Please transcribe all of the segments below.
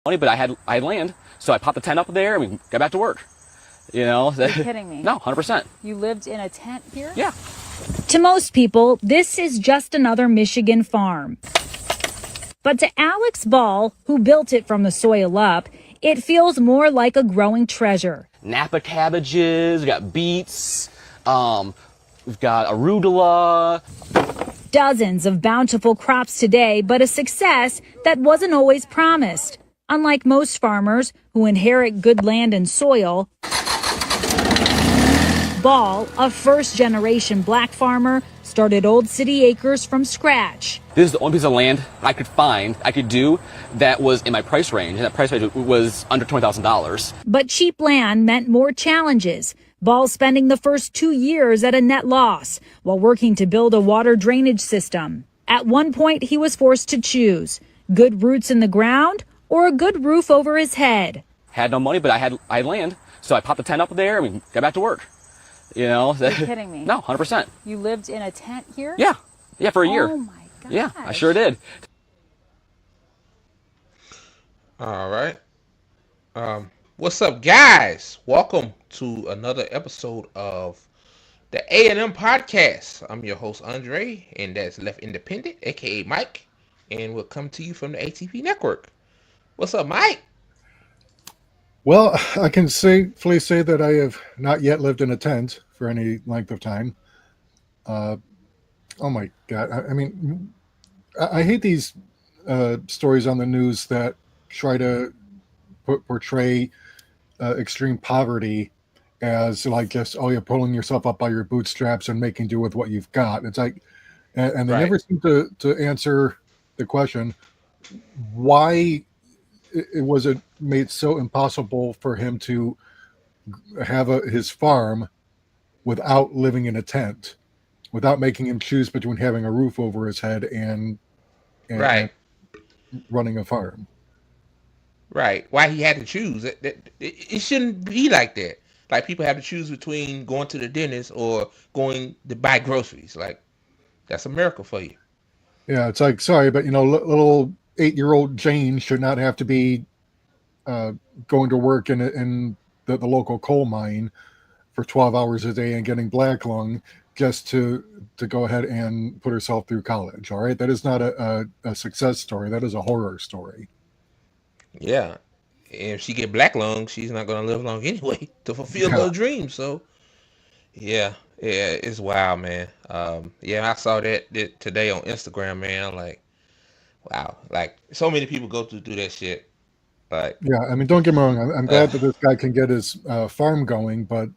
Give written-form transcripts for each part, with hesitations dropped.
money, but I had land, so I popped the tent up there and we got back to work. You know? You're kidding me. No, 100%. You lived in a tent here? Yeah. To most people, this is just another Michigan farm. But to Alex Ball, who built it from the soil up, it feels more like a growing treasure. Napa cabbages, we got beets, we've got arugula. Dozens of bountiful crops today, but a success that wasn't always promised. Unlike most farmers who inherit good land and soil, Ball, a first-generation black farmer, started Old City Acres from scratch. This is the only piece of land I could do that was in my price range, and that price range was under $20,000. But cheap land meant more challenges. Ball spending the first 2 years at a net loss while working to build a water drainage system. At one point, he was forced to choose good roots in the ground or a good roof over his head. Had no money, but I had land, so I popped the tent up there and we got back to work. You know? You're kidding me. No, 100%. You lived in a tent here? Yeah. Yeah, for a year. Oh my gosh. Yeah, I sure did. All right. What's up, guys? Welcome to another episode of the A&M Podcast. I'm your host, Andre, and that's Left Independent, a.k.a. Mike, and we'll come to you from the ATP Network. What's up, Mike? Well, I can safely say that I have not yet lived in a tent for any length of time. Oh my God. I mean, I hate these stories on the news that try to portray extreme poverty as like just, oh, you're pulling yourself up by your bootstraps and making do with what you've got. It's like, and they Right. never seem to answer the question, why it was made so impossible for him to have his farm without living in a tent, without making him choose between having a roof over his head and Right. running a farm. Right. Why he had to choose. It shouldn't be like that. Like, people have to choose between going to the dentist or going to buy groceries. Like, that's America for you. Yeah, it's like, sorry, but little 8-year-old Jane should not have to be going to work in the local coal mine for 12 hours a day and getting black lung just to go ahead and put herself through college. All right, that is not a success story. That is a horror story. Yeah. And if she get black lung, she's not going to live long anyway to fulfill her dreams. So, yeah, it's wild, man. Yeah, I saw that today on Instagram, man. I'm like, wow. Like, so many people go through that shit. Like, yeah, I mean, don't get me wrong. I'm glad that this guy can get his farm going, but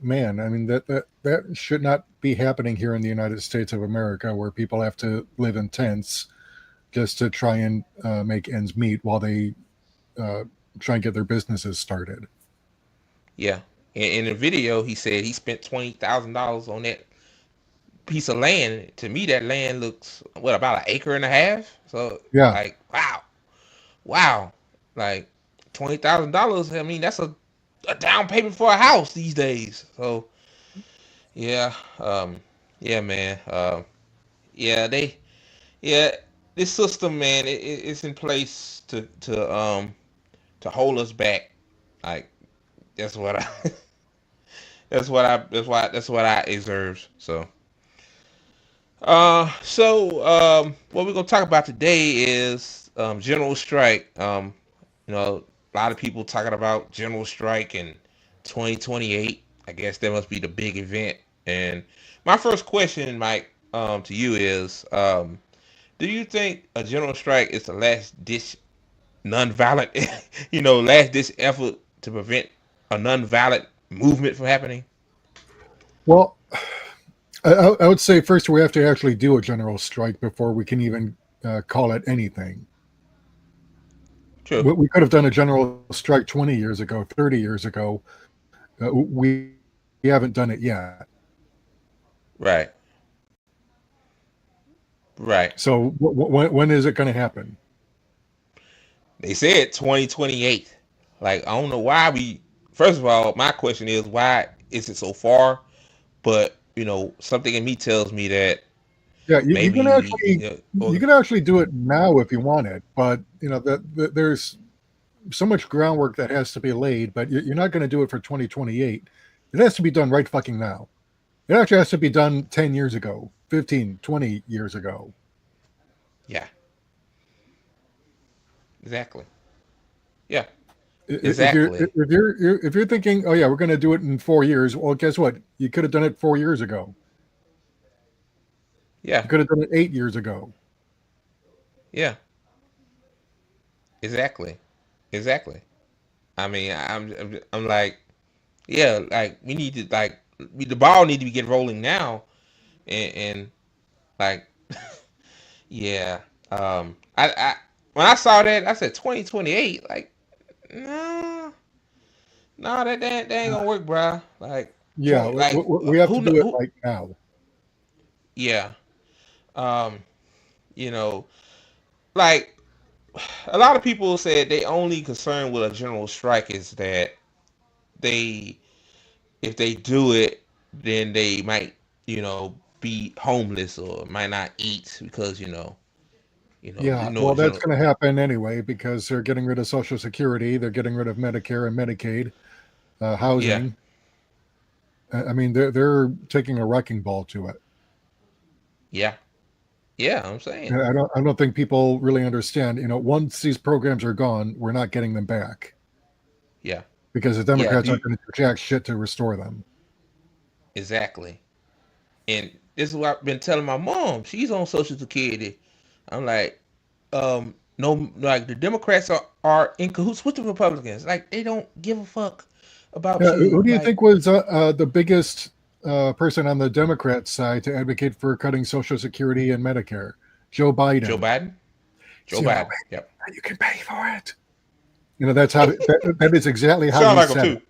man, I mean, that should not be happening here in the United States of America, where people have to live in tents just to try and make ends meet while they try and get their businesses started. yeah. In the video, he said he spent $20,000 on that piece of land. To me, that land looks, about an acre and a half? So, Yeah. like, wow. Like, $20,000, I mean, that's a down payment for a house these days. So, yeah, yeah, man. This system, man, it's in place to hold us back. Like, that's what I that's what I observed. So, what we're gonna talk about today is general strike. A lot of people talking about general strike in 2028. I guess that must be the big event. And my first question, Mike, to you is, do you think a general strike is the last ditch non-violent, last ditch effort to prevent a non-violent movement from happening? Well, I would say first we have to actually do a general strike before we can even call it anything. True. We could have done a general strike 20 years ago, 30 years ago. We haven't done it yet. Right. So when is it going to happen? They said 2028. Like, I don't know why first of all, my question is, why is it so far? But, something in me tells me that you can actually do it now if you want it, but there's so much groundwork that has to be laid, but you're not going to do it for 2028. It has to be done right fucking now. It actually has to be done 10 years ago, 15, 20 years ago. Yeah. Exactly. Yeah. Exactly. If you're thinking, oh yeah, we're going to do it in 4 years, well, guess what? You could have done it 4 years ago. Yeah. You could have done it 8 years ago. Yeah. Exactly. I mean, I'm like, yeah, like we need to the ball need to be getting rolling now, and like, yeah. I when I saw that, I said 2028. Like, no, that ain't gonna work, bro. Like, Yeah, we have to do it who? right now. Yeah. Um, you know, like a lot of people said they only concern with a general strike is that they if they do it, then they might, be homeless or might not eat because Yeah, well, that's going to happen anyway because they're getting rid of Social Security, they're getting rid of Medicare and Medicaid, housing. Yeah. I mean, they're taking a wrecking ball to it. Yeah, I'm saying. I don't think people really understand. Once these programs are gone, we're not getting them back. Yeah, because the Democrats aren't going to do jack shit to restore them. Exactly. And this is what I've been telling my mom. She's on Social Security. I'm like, no, like the Democrats are in cahoots with the Republicans. Like they don't give a fuck about you. Who do you think was the biggest person on the Democrat side to advocate for cutting Social Security and Medicare? Joe Biden. Joe Biden. Yep. You can pay for it. That's how. that is exactly how. Sound like him too.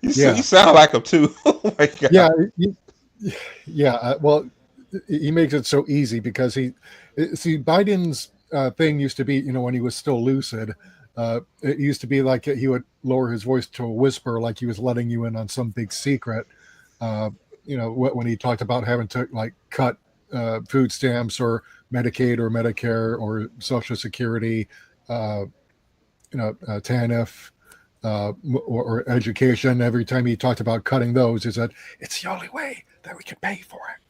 You sound like him too. Oh my god. Yeah. Well, he makes it so easy because Biden's thing used to be, when he was still lucid, it used to be like he would lower his voice to a whisper, like he was letting you in on some big secret. When he talked about having to cut food stamps or Medicaid or Medicare or Social Security, TANF, or education. Every time he talked about cutting those, he said it's the only way that we can pay for it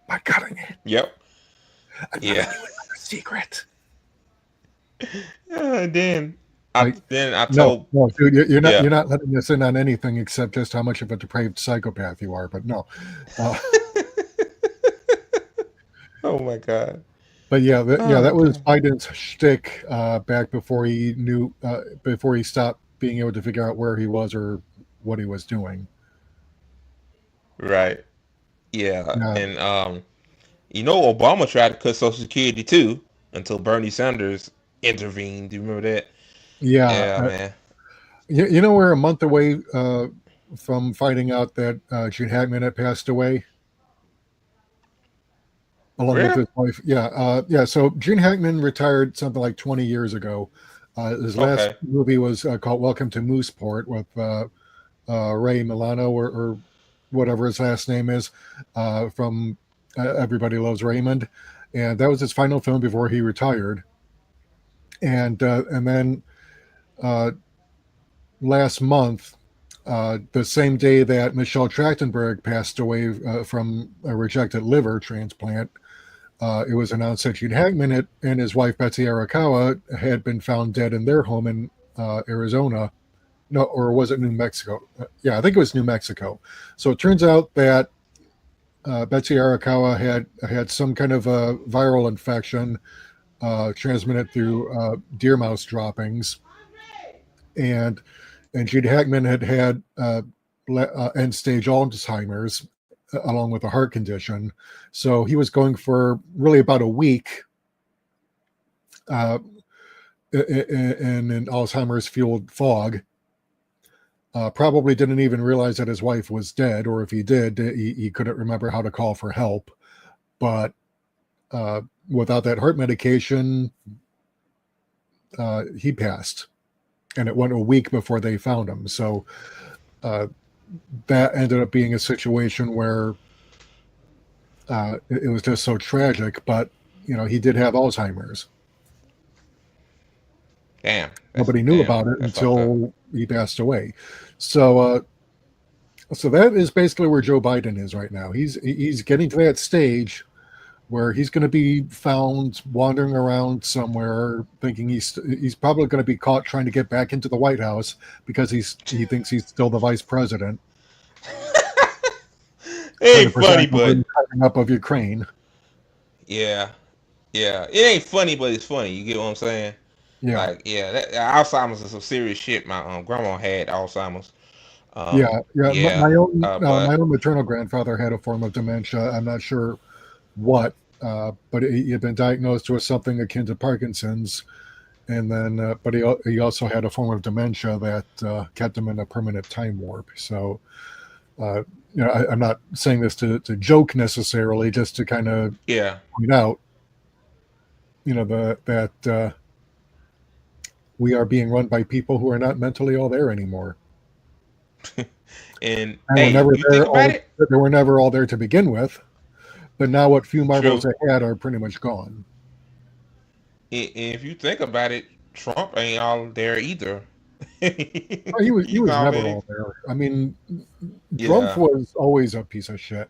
by cutting it. Yep. Yeah. Secret. Then I told no, dude, you're not letting us in on anything except just how much of a depraved psychopath you are. But no. Oh my god. But that was Biden's shtick back before he knew, before he stopped being able to figure out where he was or what he was doing. Right. Yeah. And Obama tried to cut Social Security too until Bernie Sanders intervened. Do you remember that? Yeah, man. We're a month away from finding out that Gene Hackman had passed away. Along with his wife. Yeah. So Gene Hackman retired something like 20 years ago. His last movie was called Welcome to Mooseport with Ray Milano or whatever his last name is from Everybody Loves Raymond. And that was his final film before he retired. And then last month, the same day that Michelle Trachtenberg passed away from a rejected liver transplant, it was announced that Gene Hackman and his wife Betsy Arakawa had been found dead in their home in Arizona. No, or was it New Mexico? Yeah, I think it was New Mexico. So it turns out that Betsy Arakawa had some kind of a viral infection transmitted through deer mouse droppings, and Gene Hackman had end-stage Alzheimer's along with a heart condition. So he was going for really about a week in an Alzheimer's-fueled fog. Probably didn't even realize that his wife was dead, or if he did, he couldn't remember how to call for help. But without that heart medication, he passed. And it went a week before they found him. So that ended up being a situation where it was just so tragic, but he did have Alzheimer's. Damn. Nobody knew about it That's fucked up. until he passed away. So, so that is basically where Joe Biden is right now. He's getting to that stage where he's going to be found wandering around somewhere, thinking he's probably going to be caught trying to get back into the White House because he thinks he's still the vice president. It ain't funny, but up of Ukraine. Yeah, it ain't funny, but it's funny. You get what I'm saying? Yeah, like Alzheimer's is some serious shit. My grandma had Alzheimer's. Yeah. Yeah, My but own maternal grandfather had a form of dementia. I'm not sure what, but he had been diagnosed with something akin to Parkinson's, and then but he also had a form of dementia that kept him in a permanent time warp. So, I'm not saying this to joke necessarily, just to kind of point out, that we are being run by people who are not mentally all there anymore. and we're never you think about it? They were never all there to begin with, but now what few marbles they had are pretty much gone. And if you think about it, Trump ain't all there either. He was never all there. I mean, Trump was always a piece of shit.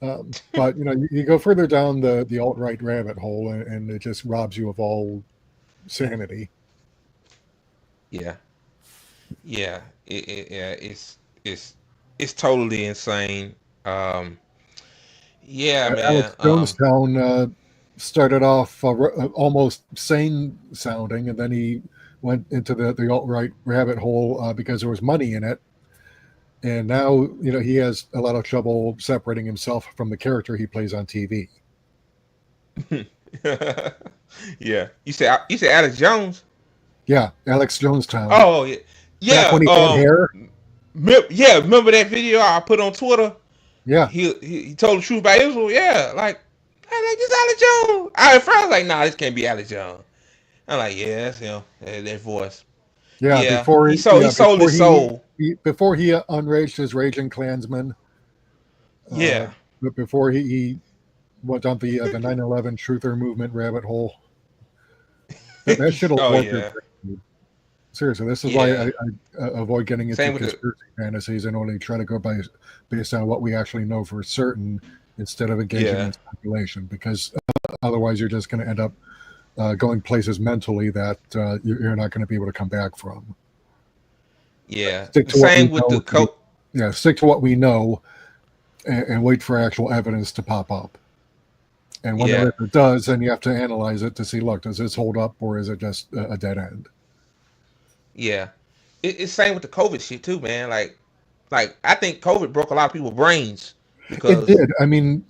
But you go further down the alt-right rabbit hole, and it just robs you of all sanity. Yeah. It's totally insane. Man. Alex Jonestown started off almost sane sounding, and then he went into the alt-right rabbit hole because there was money in it. And now, he has a lot of trouble separating himself from the character he plays on TV. Yeah. You said Alex Jones? Yeah, Alex Jonestown. Oh, yeah. Yeah. Back when he had hair. Remember that video I put on Twitter? Yeah. He told the truth about Israel. Yeah, this Alex Jones. At first I was like, nah, this can't be Alex Jones. I'm like, yeah, that's him. That voice. Yeah, before he sold his soul. Before he unraged his raging Klansmen. But before he went on the 9/11 truther movement rabbit hole. That shit'll work. Yeah. Seriously, this is why I avoid getting into conspiracy fantasies and only try to go based on what we actually know for certain instead of engaging in speculation, because otherwise you're just going to end up going places mentally that you're not going to be able to come back from. Yeah. Stick to what we know and wait for actual evidence to pop up. And when it does, then you have to analyze it to see, look, does this hold up or is it just a dead end? Yeah. It's same with the COVID shit too, man. Like I think COVID broke a lot of people's brains. Because it did. I mean,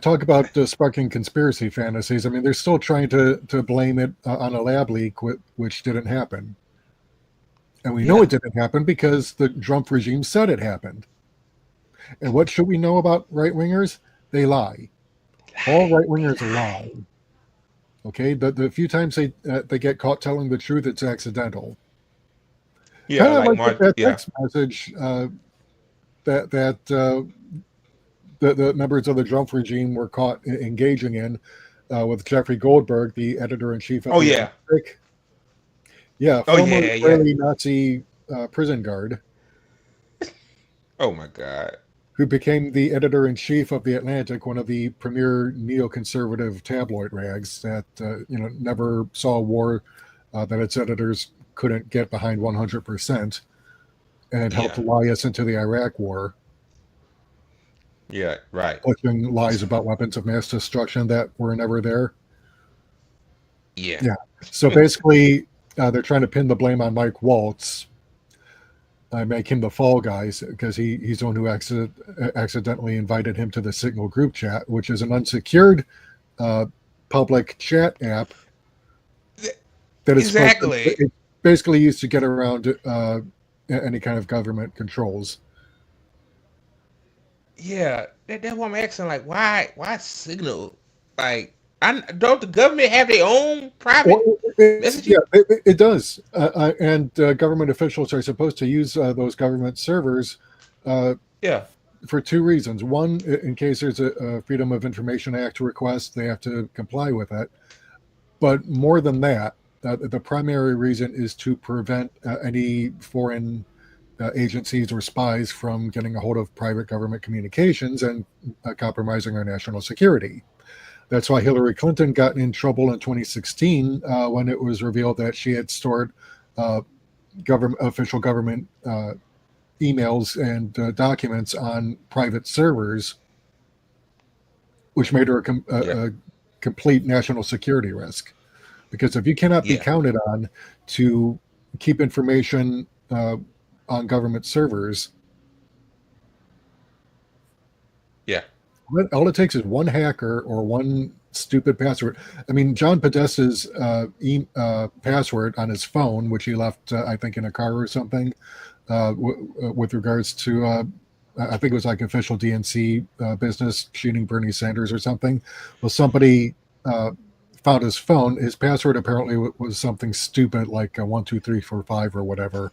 talk about sparking conspiracy fantasies. I mean, they're still trying to blame it on a lab leak, which didn't happen. And we know it didn't happen because the Trump regime said it happened. And what should we know about right-wingers? They lie. All right-wingers lie. Okay? The few times they get caught telling the truth, it's accidental. Yeah, kind of like that text message that the members of the Trump regime were caught engaging in with Jeffrey Goldberg, the editor-in-chief of the Atlantic. Former Israeli Nazi prison guard. Oh my God. Who became the editor-in-chief of the Atlantic, one of the premier neoconservative tabloid rags that never saw a war that its editors couldn't get behind 100%, and helped lie us into the Iraq war. Yeah, right. Pushing lies about weapons of mass destruction that were never there. Yeah. So basically, they're trying to pin the blame on Mike Waltz. Make him the fall guys because he's the one who accidentally invited him to the Signal group chat, which is an unsecured public chat app that is it's basically used to get around any kind of government controls. Yeah, that's what I'm asking. Like, why Signal? Like, don't the government have their own private messaging? Yeah, it does. And government officials are supposed to use those government servers for two reasons. One, in case there's a Freedom of Information Act request, they have to comply with it. But more than that, the primary reason is to prevent any foreign agencies or spies from getting a hold of private government communications and compromising our national security. That's why Hillary Clinton got in trouble in 2016 when it was revealed that she had stored official government emails and documents on private servers, which made her a complete national security risk. Because if you cannot be counted on to keep information on government servers, all it takes is one hacker or one stupid password. I mean, John Podesta's password on his phone, which he left, I think, in a car or something, with regards to, I think it was like official DNC business, shooting Bernie Sanders or something. Well, somebody found his phone. His password apparently was something stupid like 12345 or whatever.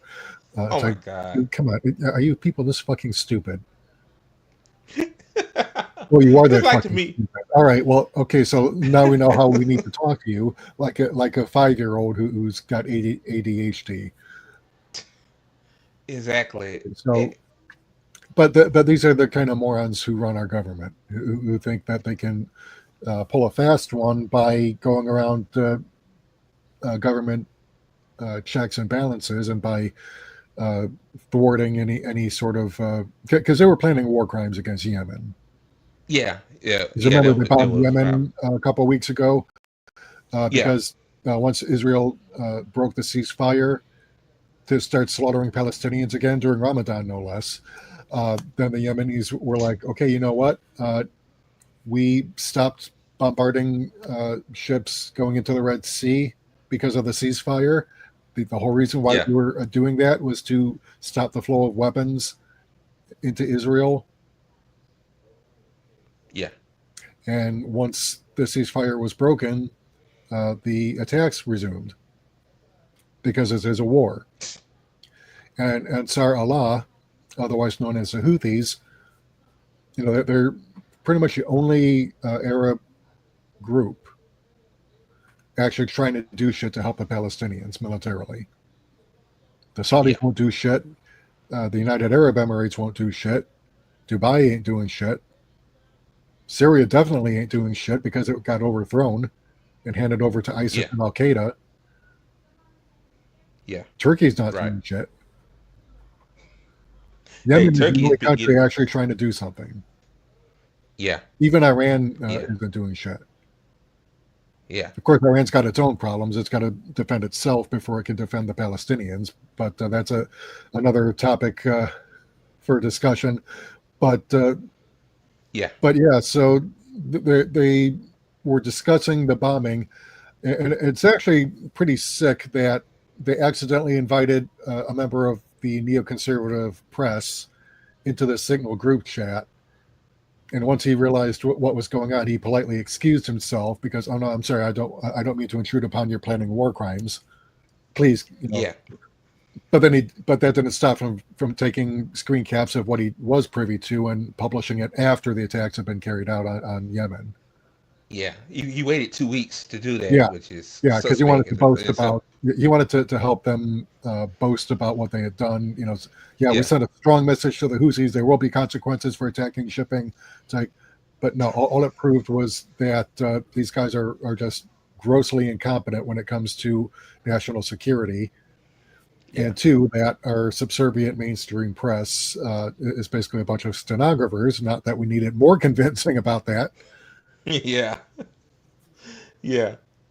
Oh my God! Dude, come on, are you people this fucking stupid? Well, you are that like fucking stupid. All right. Well, okay. So now we know how we need to talk to you, like a 5-year-old who's got ADHD. Exactly. So, but these are the kind of morons who run our government, who think that they can pull a fast one by going around government checks and balances and by thwarting any sort of because they were planning war crimes against Yemen. Yeah. Remember they bombed Yemen a couple of weeks ago because once Israel broke the ceasefire to start slaughtering Palestinians again during Ramadan, no less, then the Yemenis were like, okay, you know what? We stopped bombarding ships going into the Red Sea because of the ceasefire. The whole reason why we were doing that was to stop the flow of weapons into Israel. Yeah. And once the ceasefire was broken, the attacks resumed because it is a war. And Ansar Allah, otherwise known as the Houthis, they're pretty much the only Arab group actually trying to do shit to help the Palestinians militarily. The Saudis won't do shit. The United Arab Emirates won't do shit. Dubai ain't doing shit. Syria definitely ain't doing shit because it got overthrown and handed over to ISIS and Al Qaeda. Yeah. Turkey's not doing shit. Yemen is the only country actually trying to do something. Yeah. Even Iran isn't doing shit. Yeah. Of course, Iran's got its own problems. It's got to defend itself before it can defend the Palestinians. But that's another topic for discussion. But so they were discussing the bombing, and it's actually pretty sick that they accidentally invited a member of the neoconservative press into the Signal group chat. And once he realized what was going on, he politely excused himself because, oh no, I'm sorry, I don't mean to intrude upon your planning war crimes. Please, But that didn't stop him from taking screen caps of what he was privy to and publishing it after the attacks had been carried out on Yemen. Yeah, you waited 2 weeks to do that, which is because he wanted to boast about. He wanted to help them boast about what they had done. We sent a strong message to the Houthis. There will be consequences for attacking shipping. It's like, but no, all it proved was that these guys are just grossly incompetent when it comes to national security. And two, that our subservient mainstream press is basically a bunch of stenographers. Not that we needed more convincing about that. Yeah,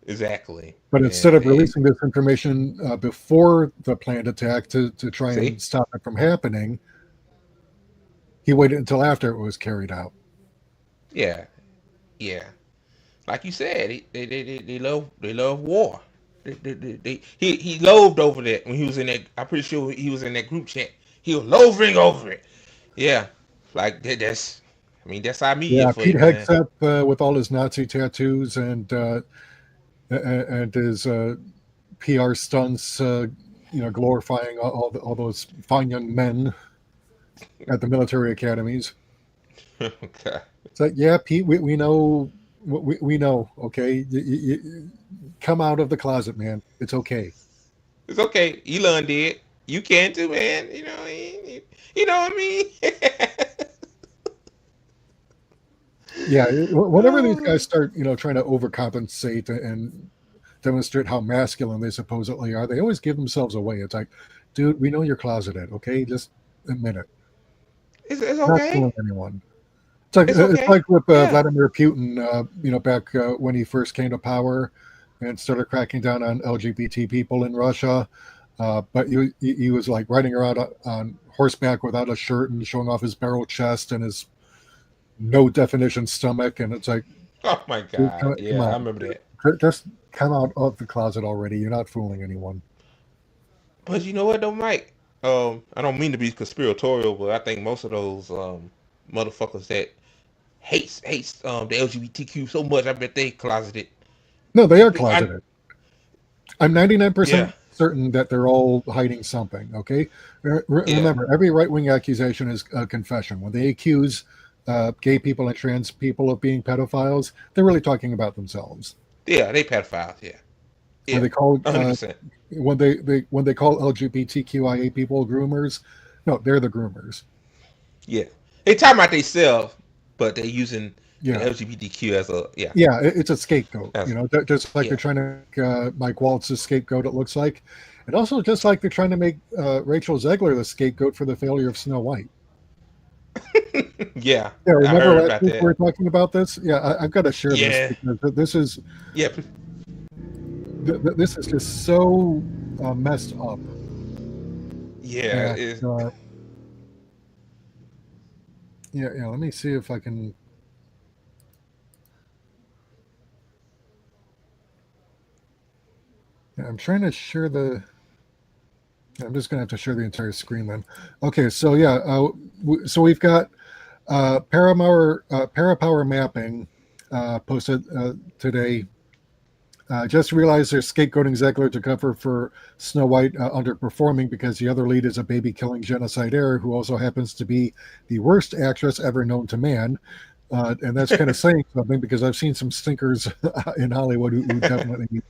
exactly. But instead of releasing this information before the planned attack to try and stop it from happening, he waited until after it was carried out. Yeah. Like you said, they love war. He loathed over that when he was in that. I'm pretty sure he was in that group chat. He was loathing over it. Yeah, like that's. I mean, that's our media for Pete you, man. Hegseth with all his Nazi tattoos and his PR stunts, glorifying all those fine young men at the military academies. Okay. It's like, Pete, we know we know. Okay, come out of the closet, man. It's okay. It's okay. Elon did. You can too, man. You know what I mean? Yeah, whenever these guys start, trying to overcompensate and demonstrate how masculine they supposedly are, they always give themselves away. It's like, dude, we know you're closeted, okay? Just admit it. It's Not okay. fooling anyone. It's okay. like with Yeah. Vladimir Putin, back when he first came to power and started cracking down on LGBT people in Russia. But he was like riding around on horseback without a shirt and showing off his barrel chest and his no definition stomach, and it's like, Oh my dude, God. come Yeah, on, I remember that. just come out of the closet already. You're not fooling anyone. But you know what though, Mike? I don't mean to be conspiratorial, but I think most of those motherfuckers that hates the LGBTQ so much, I bet they closeted. No, they are I, closeted. I'm 99% yeah, certain that they're all hiding something. Okay, yeah, remember, every right-wing accusation is a confession. When they accuse gay people and trans people of being pedophiles, they're really talking about themselves. yeah. They pedophiles. Yeah, When yeah. they call 100%. when they call LGBTQIA people groomers, no, they're the groomers. Yeah, they talking about themselves, but they using the Yeah, LGBTQ as a yeah, it's a scapegoat. as Just like yeah. they're trying to make Mike Waltz a scapegoat. It looks like, and also just like they're trying to make Rachel Zegler the scapegoat for the failure of Snow White. Yeah, Yeah, I remember heard last about week that. we were talking about this? Yeah, I've got to share Yeah, this because yeah, this is just so messed up. yeah. And, yeah. Let me see if I can. Yeah, I'm trying to share the. I'm just gonna have to share the entire screen then. Okay, so yeah, so we've got Parapower mapping posted today. Just realized they're scapegoating Zegler to cover for Snow White underperforming because the other lead is a baby-killing genocide heir who also happens to be the worst actress ever known to man. And that's kind of saying something because I've seen some stinkers in Hollywood who definitely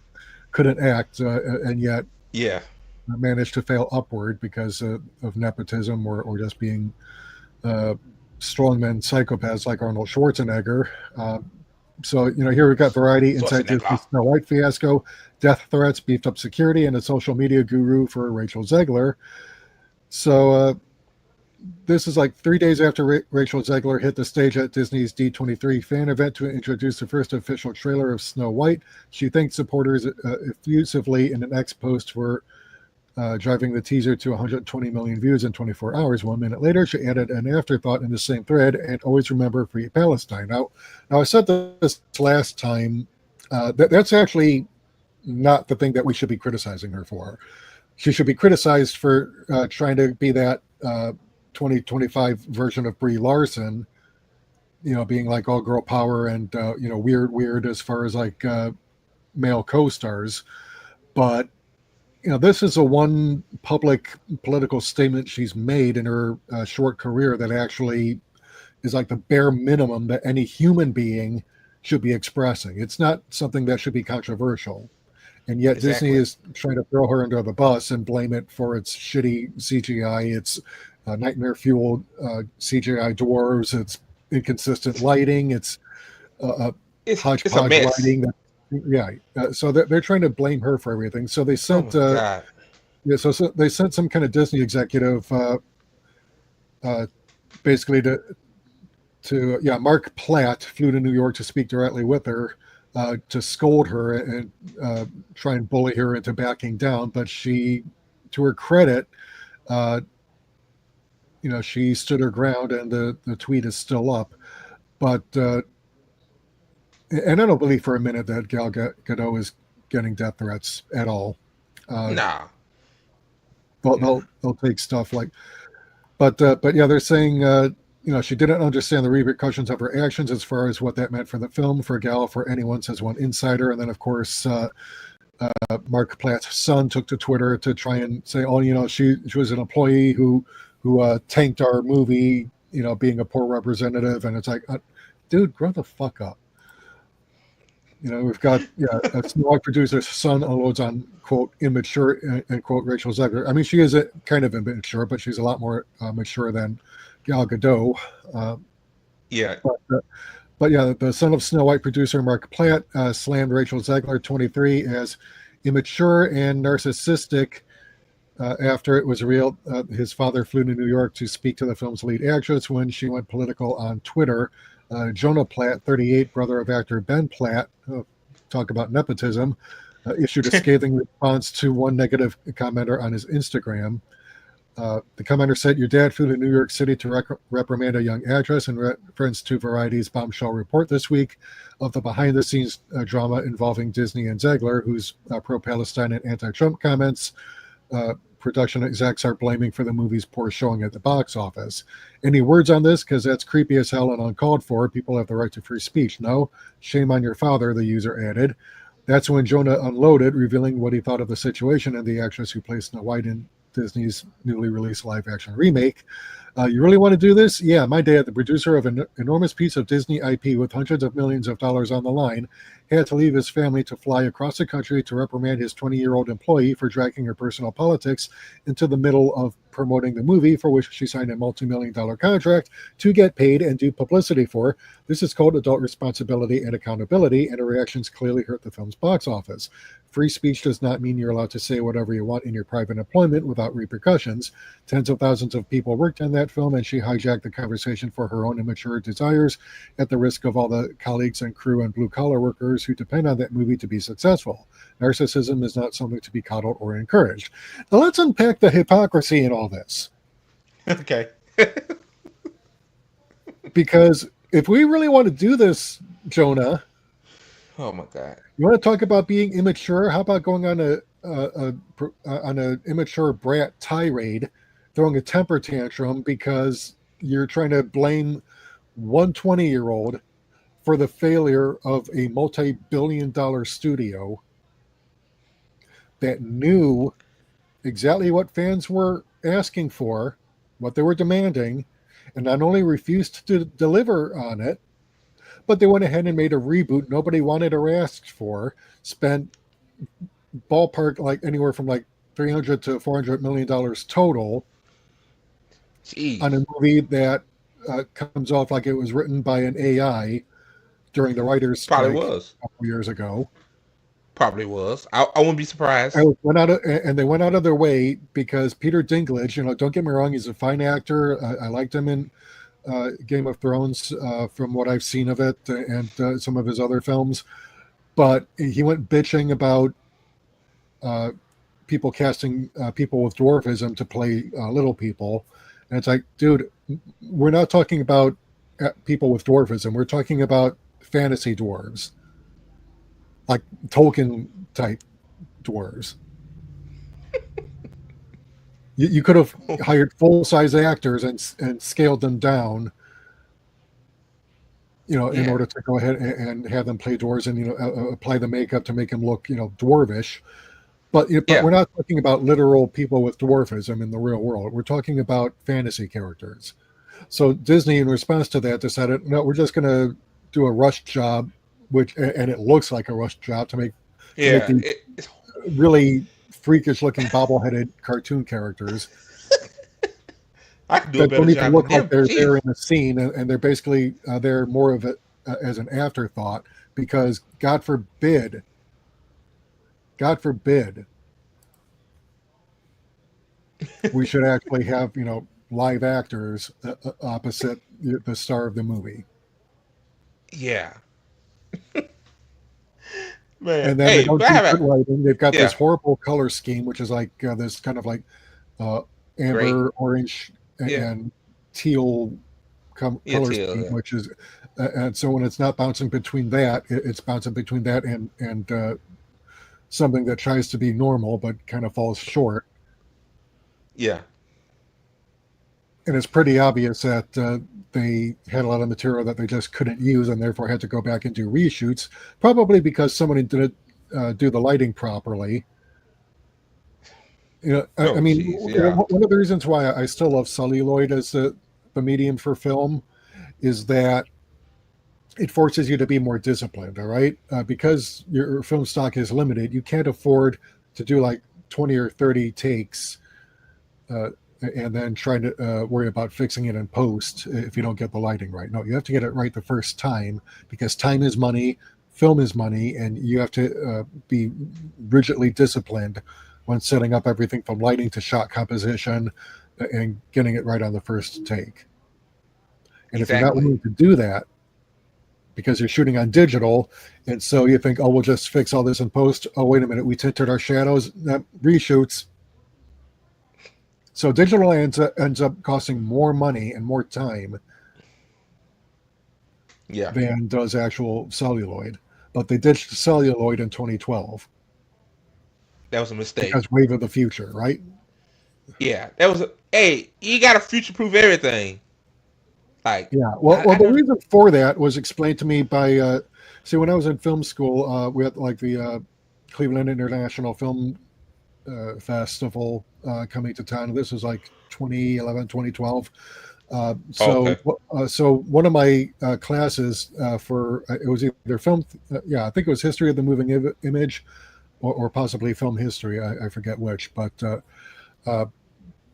couldn't act and yet Yeah. managed to fail upward because of nepotism or just being strongmen psychopaths like Arnold Schwarzenegger. So, here we've got Variety, Inside Disney's Snow White fiasco, death threats, beefed up security, and a social media guru for Rachel Zegler. So this is like 3 days after Rachel Zegler hit the stage at Disney's D23 fan event to introduce the first official trailer of Snow White. She thanked supporters effusively in an X post for driving the teaser to 120 million views in 24 hours. 1 minute later, she added an afterthought in the same thread, and always remember Free Palestine. Now I said this last time. That's actually not the thing that we should be criticizing her for. She should be criticized for trying to be that 2025 version of Brie Larson, being like all girl power and, weird as far as like male co-stars. But this is a one public political statement she's made in her short career that actually is like the bare minimum that any human being should be expressing. It's not something that should be controversial. And yet Exactly. Disney is trying to throw her under the bus and blame it for its shitty CGI, its nightmare-fueled CGI dwarves, its inconsistent lighting, its It's a hodgepodge mess. lighting. So they're trying to blame her for everything. So they sent, Oh my God. so they sent some kind of Disney executive, basically to Mark Platt flew to New York to speak directly with her, to scold her and try and bully her into backing down. But she, to her credit, she stood her ground, and the tweet is still up. But and I don't believe for a minute that Gal Gadot is getting death threats at all. Nah. They'll take stuff like, but yeah, they're saying she didn't understand the repercussions of her actions as far as what that meant for the film, for Gal, for anyone, says one insider. And then of course Mark Platt's son took to Twitter to try and say, she was an employee who tanked our movie, being a poor representative. And it's like, dude, grow the fuck up. We've got a Snow White producer's son unloads on quote immature and quote Rachel Zegler. I mean, she is kind of immature, but she's a lot more mature than Gal Gadot. Yeah. But yeah, the son of Snow White producer Mark Platt slammed Rachel Zegler, 23, as immature and narcissistic after it was revealed his father flew to New York to speak to the film's lead actress when she went political on Twitter. Jonah Platt, 38, brother of actor Ben Platt, talk about nepotism, issued a scathing response to one negative commenter on his Instagram. The commenter said, "Your dad flew to New York City to reprimand a young actress," in reference to Variety's bombshell report this week of the behind-the-scenes drama involving Disney and Zegler, whose pro-Palestine and anti-Trump comments production execs are blaming for the movie's poor showing at the box office. Any words on this? Because that's creepy as hell and uncalled for. People have the right to free speech. No, shame on your father, the user added. That's when Jonah unloaded, revealing what he thought of the situation and the actress who plays Snow White in Disney's newly released live-action remake. You really want to do this? Yeah, my dad, the producer of an enormous piece of Disney IP with hundreds of millions of dollars on the line, had to leave his family to fly across the country to reprimand his 20-year-old employee for dragging her personal politics into the middle of promoting the movie for which she signed a multi-million-dollar contract to get paid and do publicity for. This is called adult responsibility and accountability, and her reactions clearly hurt the film's box office. Free speech does not mean you're allowed to say whatever you want in your private employment without repercussions. Tens of thousands of people worked on that film, and she hijacked the conversation for her own immature desires at the risk of all the colleagues and crew and blue-collar workers who depend on that movie to be successful. Narcissism is not something to be coddled or encouraged. Now let's unpack the hypocrisy in all this. Okay. Because if we really want to do this, Jonah... Oh my God! You want to talk about being immature? How about going on an immature brat tirade, throwing a temper tantrum because you're trying to blame one 20-year-old for the failure of a multi-billion-dollar studio that knew exactly what fans were asking for, what they were demanding, and not only refused to deliver on it, but they went ahead and made a reboot nobody wanted or asked for, spent ballpark like anywhere from like $300 to $400 million total on a movie that comes off like it was written by an AI during the writer's strike Probably was a couple years ago. Probably was. I wouldn't be surprised. They went out of their way because Peter Dinklage, don't get me wrong, he's a fine actor. I liked him in Game of Thrones from what I've seen of it and some of his other films, but he went bitching about people casting people with dwarfism to play little people, and it's like, dude, we're not talking about people with dwarfism, we're talking about fantasy dwarves, like Tolkien type dwarves. You could have hired full-size actors and scaled them down, in order to go ahead and have them play dwarves and, apply the makeup to make them look, dwarvish. But we're not talking about literal people with dwarfism in the real world. We're talking about fantasy characters. So Disney, in response to that, decided, no, we're just going to do a rushed job, and it looks like a rushed job to make these really freakish-looking bobble-headed cartoon characters I can do a better don't job even look than like they're them. there in the scene, and they're basically they're more of it as an afterthought, because God forbid, we should actually have live actors opposite the star of the movie. Yeah. Man. And then they don't do good lighting. They've got this horrible color scheme, which is like this kind of like amber, orange, and teal color scheme, which is, and so when it's not bouncing between that, it's bouncing between that and something that tries to be normal but kind of falls short. Yeah. And it's pretty obvious that they had a lot of material that they just couldn't use, and therefore had to go back and do reshoots, probably because someone didn't do the lighting properly. One of the reasons why I still love celluloid as the medium for film is that it forces you to be more disciplined. All right, because your film stock is limited, you can't afford to do like 20 or 30 takes and then trying to worry about fixing it in post if you don't get the lighting right. No, you have to get it right the first time, because time is money, film is money, and you have to be rigidly disciplined when setting up everything from lighting to shot composition and getting it right on the first take. And if you're not willing to do that, because you're shooting on digital, and so you think, oh, we'll just fix all this in post. Oh, wait a minute, we tinted our shadows. Reshoots. So digital ends up costing more money and more time than does actual celluloid. But they ditched celluloid in 2012. That was a mistake. Because wave of the future, right? Yeah, that was hey, you got to future-proof everything. Like, yeah, well, the reason for that was explained to me by, see, when I was in film school, we had like the Cleveland International Film Festival coming to town. This was like 2011, 2012. So one of my classes for it was either film, I think it was history of the moving image, or possibly film history. I forget which,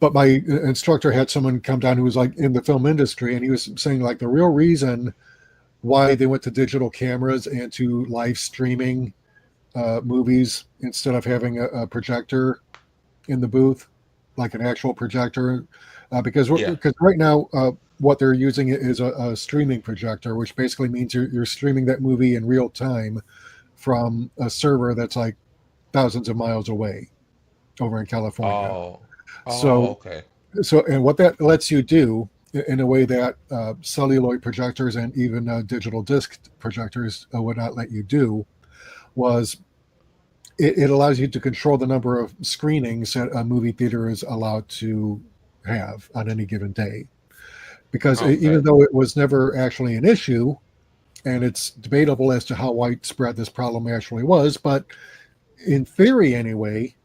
but my instructor had someone come down who was like in the film industry, and he was saying like the real reason why they went to digital cameras and to live streaming movies instead of having a projector in the booth, like an actual projector, because right now what they're using is a streaming projector, which basically means you're streaming that movie in real time from a server that's like thousands of miles away over in California. So and what that lets you do, in a way that celluloid projectors and even digital disc projectors would not let you do, was it allows you to control the number of screenings that a movie theater is allowed to have on any given day. Because even though it was never actually an issue, and it's debatable as to how widespread this problem actually was, but in theory anyway,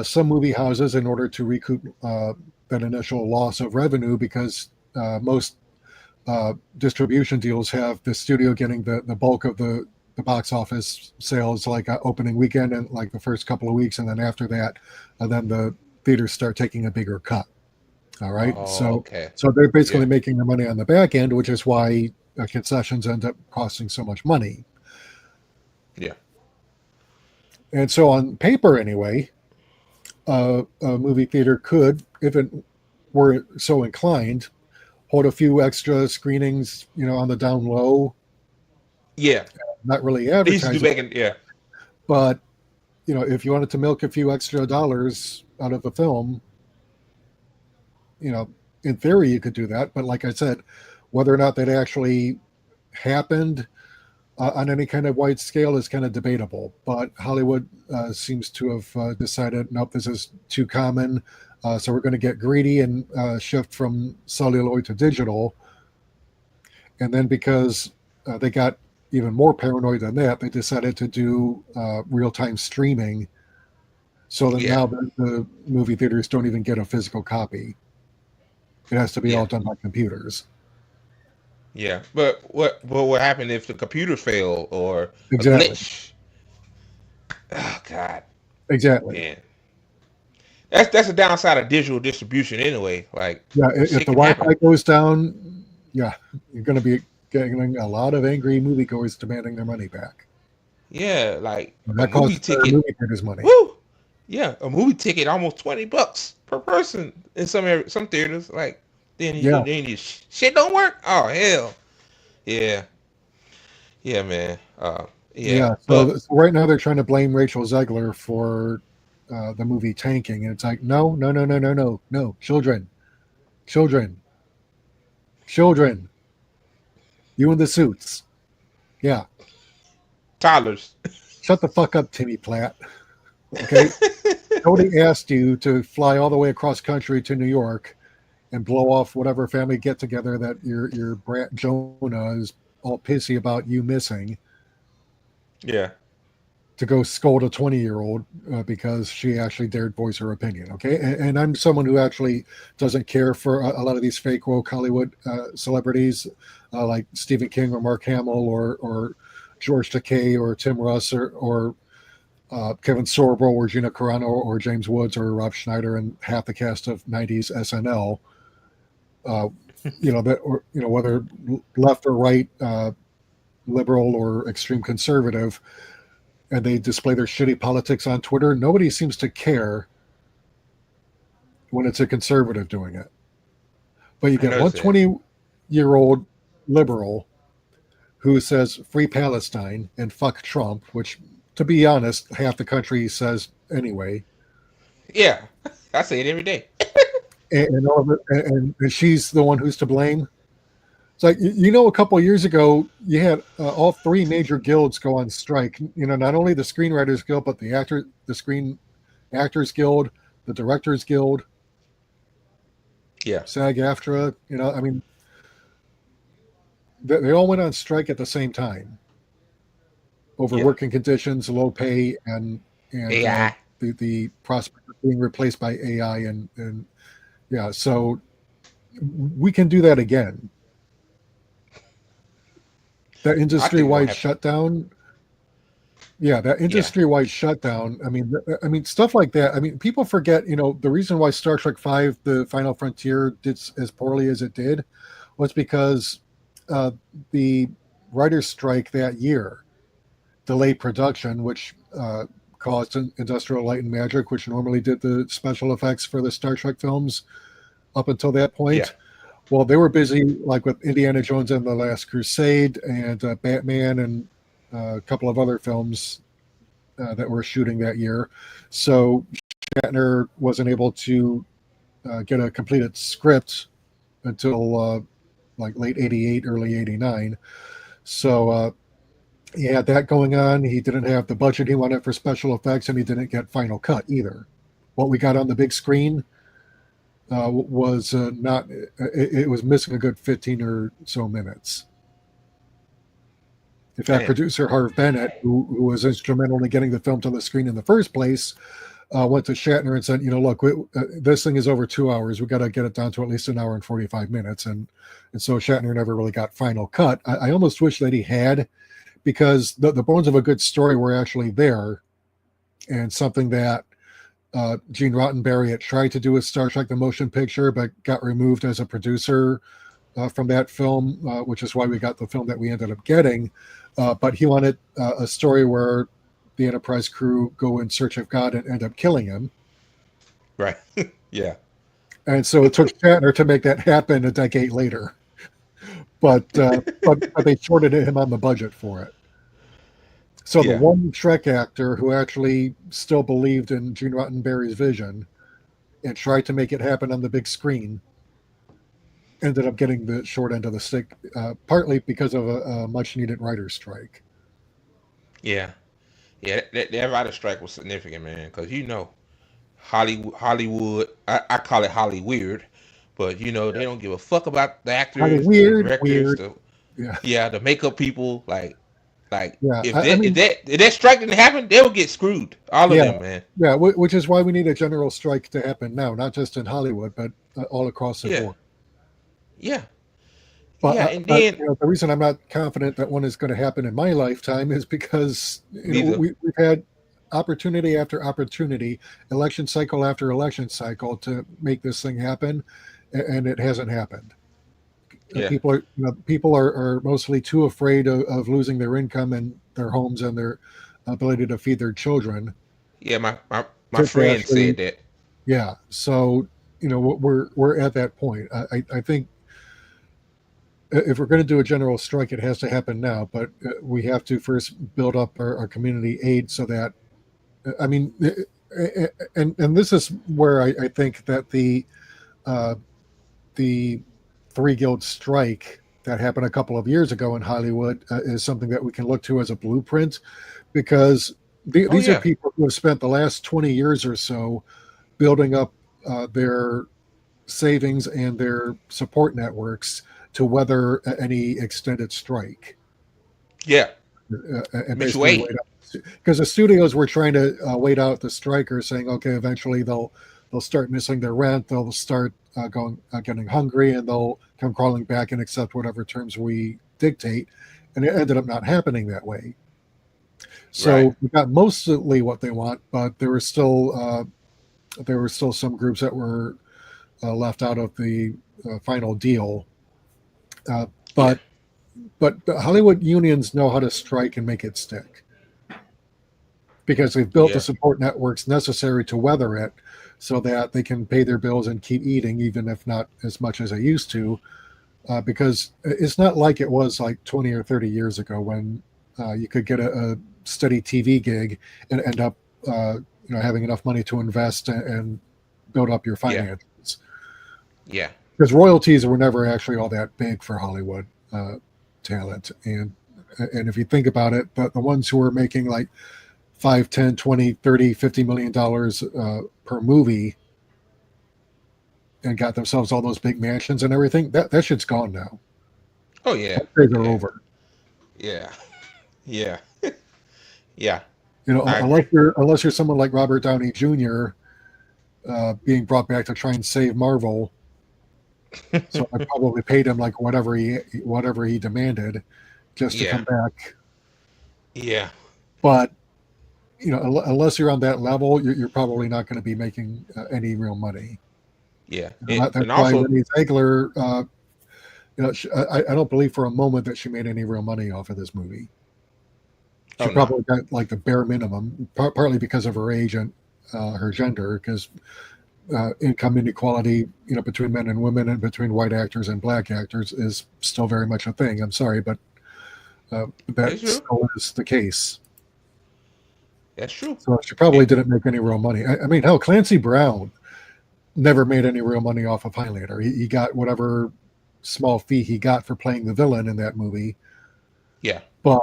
some movie houses, in order to recoup that initial loss of revenue, because most distribution deals have the studio getting the bulk of the box office sales, like opening weekend and like the first couple of weeks, and then after that, then the theaters start taking a bigger cut. All right, so they're basically making their money on the back end, which is why concessions end up costing so much money. Yeah, and so on paper, anyway, a movie theater could, if it were so inclined, hold a few extra screenings, on the down low. Yeah. Not really advertising. But, if you wanted to milk a few extra dollars out of the film, in theory you could do that. But like I said, whether or not that actually happened on any kind of wide scale is kind of debatable. But Hollywood seems to have decided, nope, this is too common. So we're going to get greedy and shift from celluloid to digital. And then because they got even more paranoid than that, they decided to do real-time streaming. So that now the movie theaters don't even get a physical copy. It has to be all done by computers. Yeah, but what would happen if the computer failed or a glitch? Oh God! Exactly. Man. That's the downside of digital distribution anyway. Like, if the Wi-Fi goes down, you're going to be getting a lot of angry moviegoers demanding their money back. Yeah, like that costs movie ticket. Movie theaters money. Woo! Yeah, a movie ticket almost $20 per person in some theaters. Like, then shit don't work. Oh hell, yeah, man. So right now they're trying to blame Rachel Zegler for the movie tanking, and it's like no, children, you in the suits, toddlers. Shut the fuck up, Timmy Platt. Okay. Nobody asked you to fly all the way across country to New York and blow off whatever family get together that your brat Jonah is all pissy about you missing. Yeah. to go scold a 20-year-old because she actually dared voice her opinion. Okay. And I'm someone who actually doesn't care for a lot of these fake woke Hollywood celebrities like Stephen King or Mark Hamill or George Takei or Tim Russ or Kevin Sorbo or Gina Carano or James Woods or Rob Schneider and half the cast of 90s SNL. Whether left or right, liberal or extreme conservative, and they display their shitty politics on Twitter. Nobody seems to care when it's a conservative doing it. But you get one 20-year-old liberal who says free Palestine and fuck Trump, which, to be honest, half the country says anyway. Yeah, I say it every day. and all of it, and she's the one who's to blame. It's like, a couple of years ago, you had all three major guilds go on strike. Not only the Screenwriters Guild, but the Screen Actors Guild, the Directors Guild, SAG-AFTRA. They all went on strike at the same time over working conditions, low pay, and AI. The prospect of being replaced by AI, and so we can do that again. That industry-wide shutdown. Yeah, that industry-wide shutdown. I mean, stuff like that. I mean, people forget. The reason why Star Trek V: The Final Frontier did as poorly as it did was because the writers' strike that year delayed production, which caused Industrial Light and Magic, which normally did the special effects for the Star Trek films up until that point. Yeah. Well, they were busy like with Indiana Jones and the Last Crusade and Batman and a couple of other films that were shooting that year. So Shatner wasn't able to get a completed script until like late 88, early 89. So he had that going on. He didn't have the budget he wanted for special effects, and he didn't get Final Cut either. What we got on the big screen was not. It was missing a good 15 or so minutes. In fact, producer Harv Bennett, who was instrumental in getting the film to the screen in the first place, went to Shatner and said, look, this thing is over 2 hours. We got to get it down to at least an hour and 45 minutes. And so Shatner never really got Final Cut. I almost wish that he had, because the bones of a good story were actually there, and something that Gene Roddenberry had tried to do with Star Trek the Motion Picture, but got removed as a producer from that film, which is why we got the film that we ended up getting. But he wanted a story where the Enterprise crew go in search of God and end up killing him. Right. Yeah. And so it took Shatner to make that happen a decade later. But they shorted him on the budget for it. So the one Trek actor who actually still believed in Gene Roddenberry's vision and tried to make it happen on the big screen ended up getting the short end of the stick, partly because of a much-needed writer's strike. Yeah. Yeah, that writer's strike was significant, man, because, Hollywood, I call it Hollyweird, but, they don't give a fuck about the actors, the directors, the makeup people, if that strike didn't happen, they would get screwed. All of them, man. Yeah, which is why we need a general strike to happen now, not just in Hollywood, but all across the board. Yeah. But, the reason I'm not confident that one is going to happen in my lifetime is because we've had opportunity after opportunity, election cycle after election cycle to make this thing happen, and it hasn't happened. Yeah. People are mostly too afraid of losing their income and their homes and their ability to feed their children. Yeah, my friend said that. Yeah, so we're at that point. I think if we're going to do a general strike, it has to happen now. But we have to first build up our community aid so that, and this is where I think that the Three Guild strike that happened a couple of years ago in Hollywood is something that we can look to as a blueprint, because these are people who have spent the last 20 years or so building up their savings and their support networks to weather any extended strike. Yeah. And basically wait out the because the studios were trying to wait out the strikers, saying, okay, eventually they'll start missing their rent, they'll start getting hungry, and they'll come crawling back and accept whatever terms we dictate. And it ended up not happening that way. So we got mostly what they want, but there were still some groups that were left out of the final deal. But the Hollywood unions know how to strike and make it stick, because they've built the support networks necessary to weather it, so that they can pay their bills and keep eating, even if not as much as they used to. Because it's not like it was like 20 or 30 years ago when you could get a steady TV gig and end up having enough money to invest and build up your finances. Yeah. Because royalties were never actually all that big for Hollywood talent. And if you think about it, the ones who were making like 5, 10, 20, 30, $50 million per movie and got themselves all those big mansions and everything, that shit's gone now. Oh, yeah. Those days are over. Yeah. Yeah. Yeah. Unless you're someone like Robert Downey Jr. Being brought back to try and save Marvel. So I probably paid him like whatever he demanded just to come back. Yeah. But unless you're on that level, you're probably not going to be making any real money. Yeah. That's why Renee Ziegler, I don't believe for a moment that she made any real money off of this movie. She probably got like the bare minimum, partly because of her age and her gender, because income inequality, between men and women and between white actors and black actors is still very much a thing. I'm sorry, but that still is the case. That's true. So she probably didn't make any real money. I mean, hell, Clancy Brown never made any real money off of Highlander. He got whatever small fee he got for playing the villain in that movie. Yeah. But,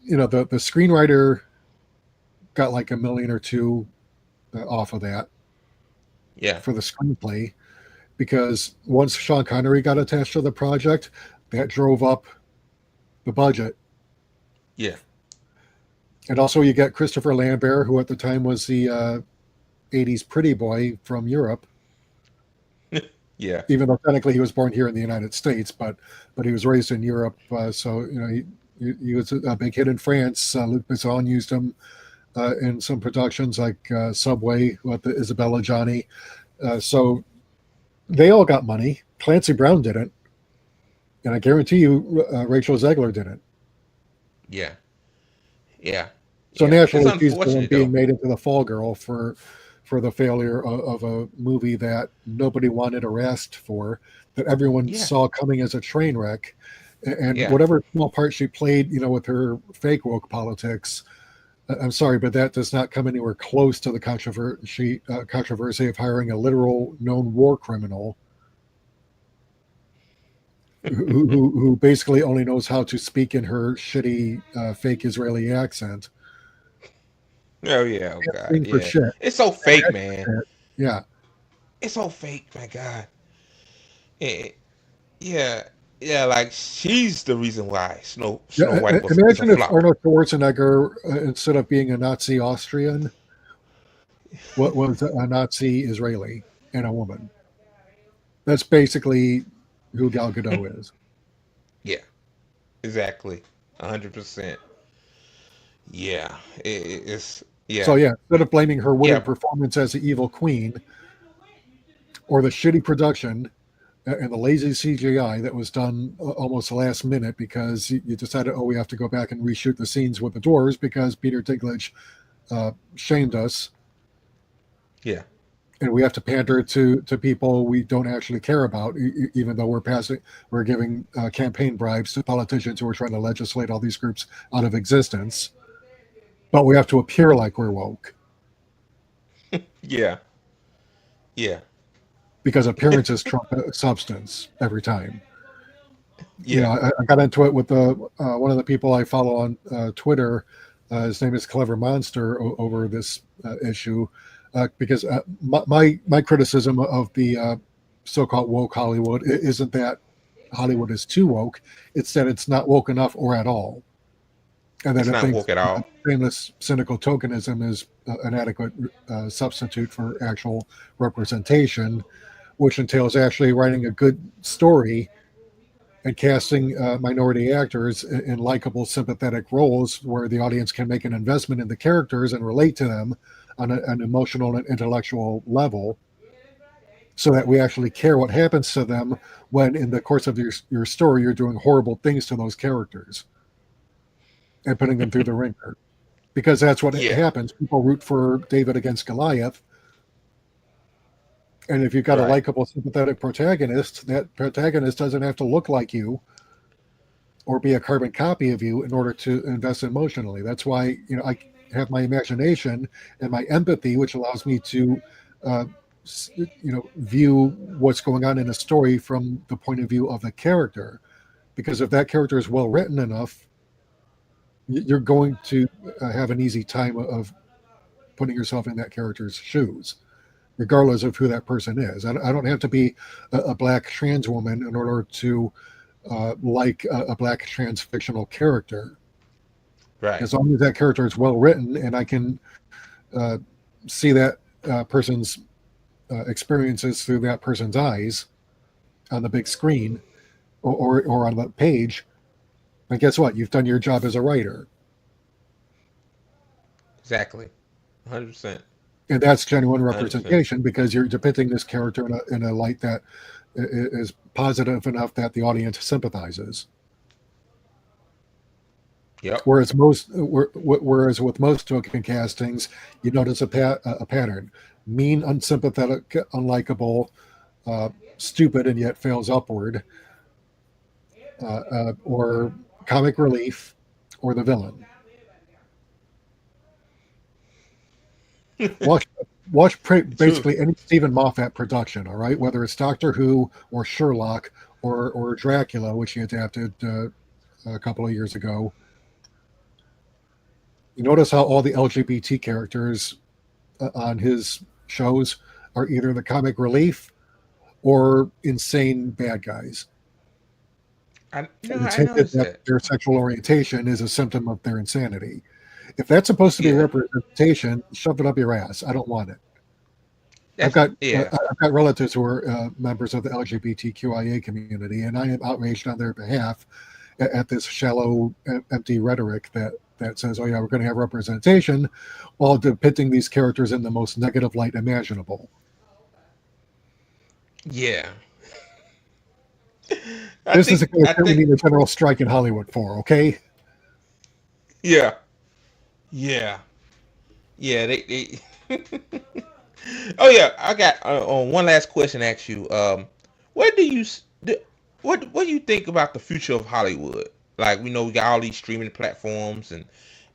the screenwriter got like $1 million or $2 million off of that. Yeah. For the screenplay, because once Sean Connery got attached to the project, that drove up the budget. Yeah. And also you get Christopher Lambert, who at the time was the 80s pretty boy from Europe. Yeah. Even though technically he was born here in the United States, but he was raised in Europe. So, he was a big hit in France. Luc Besson used him in some productions like Subway with Isabella Johnny. So they all got money. Clancy Brown didn't. And I guarantee you Rachel Zegler didn't. Yeah. Yeah. So naturally she's the one being though. made into the fall girl for the failure of a movie that nobody wanted a rest for, that everyone saw coming as a train wreck. And whatever small part she played, with her fake woke politics, I'm sorry, but that does not come anywhere close to the controversy of hiring a literal known war criminal who basically only knows how to speak in her shitty fake Israeli accent. Oh yeah, oh god, yeah. Shit. It's so fake, man. Shit. Yeah, it's so fake, my god. Yeah, like she's the reason why Snow White was imagine a if flop. Arnold Schwarzenegger, instead of being a Nazi Austrian, what was a Nazi Israeli and a woman. That's basically who Gal Gadot is. Yeah, exactly, 100%. Yeah, it's yeah. So yeah, instead of blaming her wooden performance as the evil queen, or the shitty production and the lazy CGI that was done almost last minute because you decided, we have to go back and reshoot the scenes with the dwarves because Peter Dinklage shamed us. Yeah. And we have to pander to people we don't actually care about, even though we're giving campaign bribes to politicians who are trying to legislate all these groups out of existence. But we have to appear like we're woke. Yeah. Yeah. Because appearances trump substance every time. Yeah. I got into it with one of the people I follow on Twitter. His name is Clever Monster over this issue. Because my criticism of the so-called woke Hollywood isn't that Hollywood is too woke. It's that it's not woke enough or at all. and then It's it not thinks woke at all. shameless cynical tokenism is an adequate substitute for actual representation, which entails actually writing a good story and casting minority actors in likable, sympathetic roles where the audience can make an investment in the characters and relate to them on an emotional and intellectual level, so that we actually care what happens to them when, in the course of your story, you're doing horrible things to those characters and putting them through the ringer. Because that's what Yeah. happens. People root for David against Goliath. And if you've got a Right. likable, sympathetic protagonist, that protagonist doesn't have to look like you or be a carbon copy of you in order to invest emotionally. That's why, I have my imagination and my empathy, which allows me to, view what's going on in a story from the point of view of the character. Because if that character is well written enough, you're going to have an easy time of putting yourself in that character's shoes, regardless of who that person is. I don't have to be a black trans woman in order to like a black trans fictional character. Right. As long as that character is well written and I can see that person's experiences through that person's eyes on the big screen or on the page, and guess what? You've done your job as a writer. Exactly. 100%. And that's genuine representation 100%. because you're depicting this character in a light that is positive enough that the audience sympathizes. Yep. Whereas with most token castings, you notice a pattern: mean, unsympathetic, unlikable, stupid, and yet fails upward, or comic relief, or the villain. Watch basically any Stephen Moffat production, all right? Whether it's Doctor Who or Sherlock or Dracula, which he adapted a couple of years ago. You notice how all the LGBT characters on his shows are either the comic relief or insane bad guys. It's hinted that their sexual orientation is a symptom of their insanity. If that's supposed to be representation, shove it up your ass. I don't want it. I've got relatives who are members of the LGBTQIA community, and I am outraged on their behalf at this shallow, empty rhetoric that says, "Oh yeah, we're going to have representation," while depicting these characters in the most negative light imaginable. Yeah. This is a kind of thing we need a general strike in Hollywood for, okay? Yeah. Yeah. Yeah. They Oh yeah, I got one last question to ask you. What do you think about the future of Hollywood? Like, we know we got all these streaming platforms and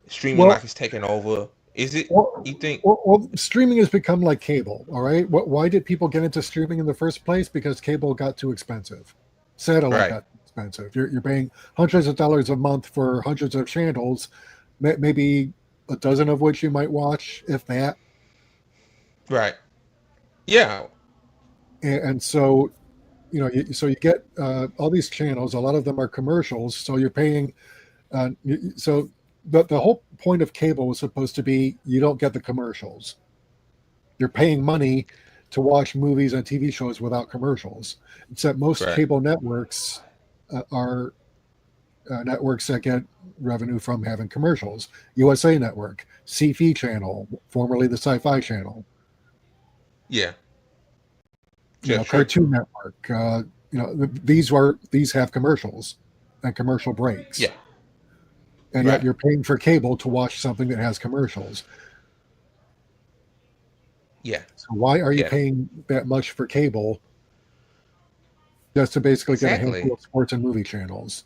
streaming like it's taking over. Is it? You think? Well, streaming has become like cable. All right. Why did people get into streaming in the first place? Because cable got too expensive. Satellite got too expensive. You're paying hundreds of dollars a month for hundreds of channels, maybe a dozen of which you might watch, if that. Right. Yeah. And so, you get all these channels. A lot of them are commercials. So you're paying. So the whole point of cable was supposed to be you don't get the commercials. You're paying money to watch movies and TV shows without commercials. Except most cable networks are networks that get revenue from having commercials. USA Network, Sci-Fi Channel, formerly the Sci-Fi Channel. Yeah. Cartoon Network. These have commercials and commercial breaks. Yeah. And yet you're paying for cable to watch something that has commercials. Yeah. So why are you paying that much for cable just to basically get a handful of sports and movie channels?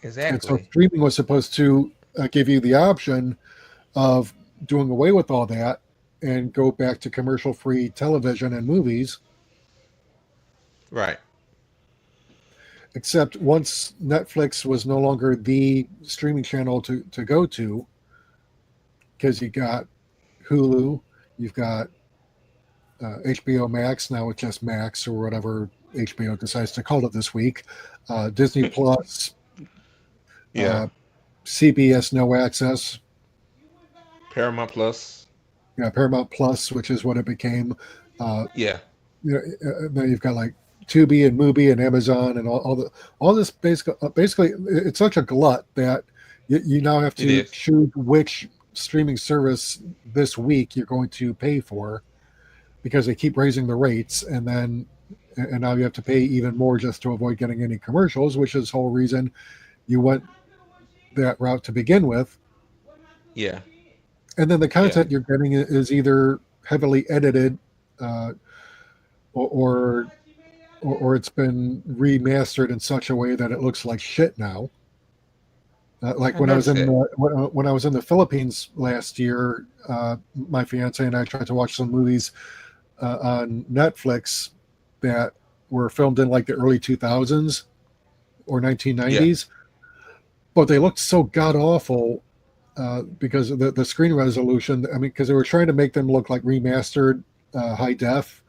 Exactly. And so streaming was supposed to give you the option of doing away with all that and go back to commercial-free television and movies. Right. Except once Netflix was no longer the streaming channel to go to, because you got Hulu, you've got HBO Max, now it's just Max or whatever HBO decides to call it this week, Disney Plus, CBS No Access, Paramount Plus. Paramount Plus, which is what it became. Yeah. Then you've got like Tubi and Mubi and Amazon and all this basically it's such a glut that you now have to choose which streaming service this week you're going to pay for, because they keep raising the rates, and now you have to pay even more just to avoid getting any commercials, which is the whole reason you went that route to begin with. Yeah. And then the content you're getting is either heavily edited, or it's been remastered in such a way that it looks like shit now. Like when I was in the Philippines last year, my fiance and I tried to watch some movies on Netflix that were filmed in like the early 2000s or 1990s, but they looked so god awful because of the screen resolution. I mean, because they were trying to make them look like remastered high def,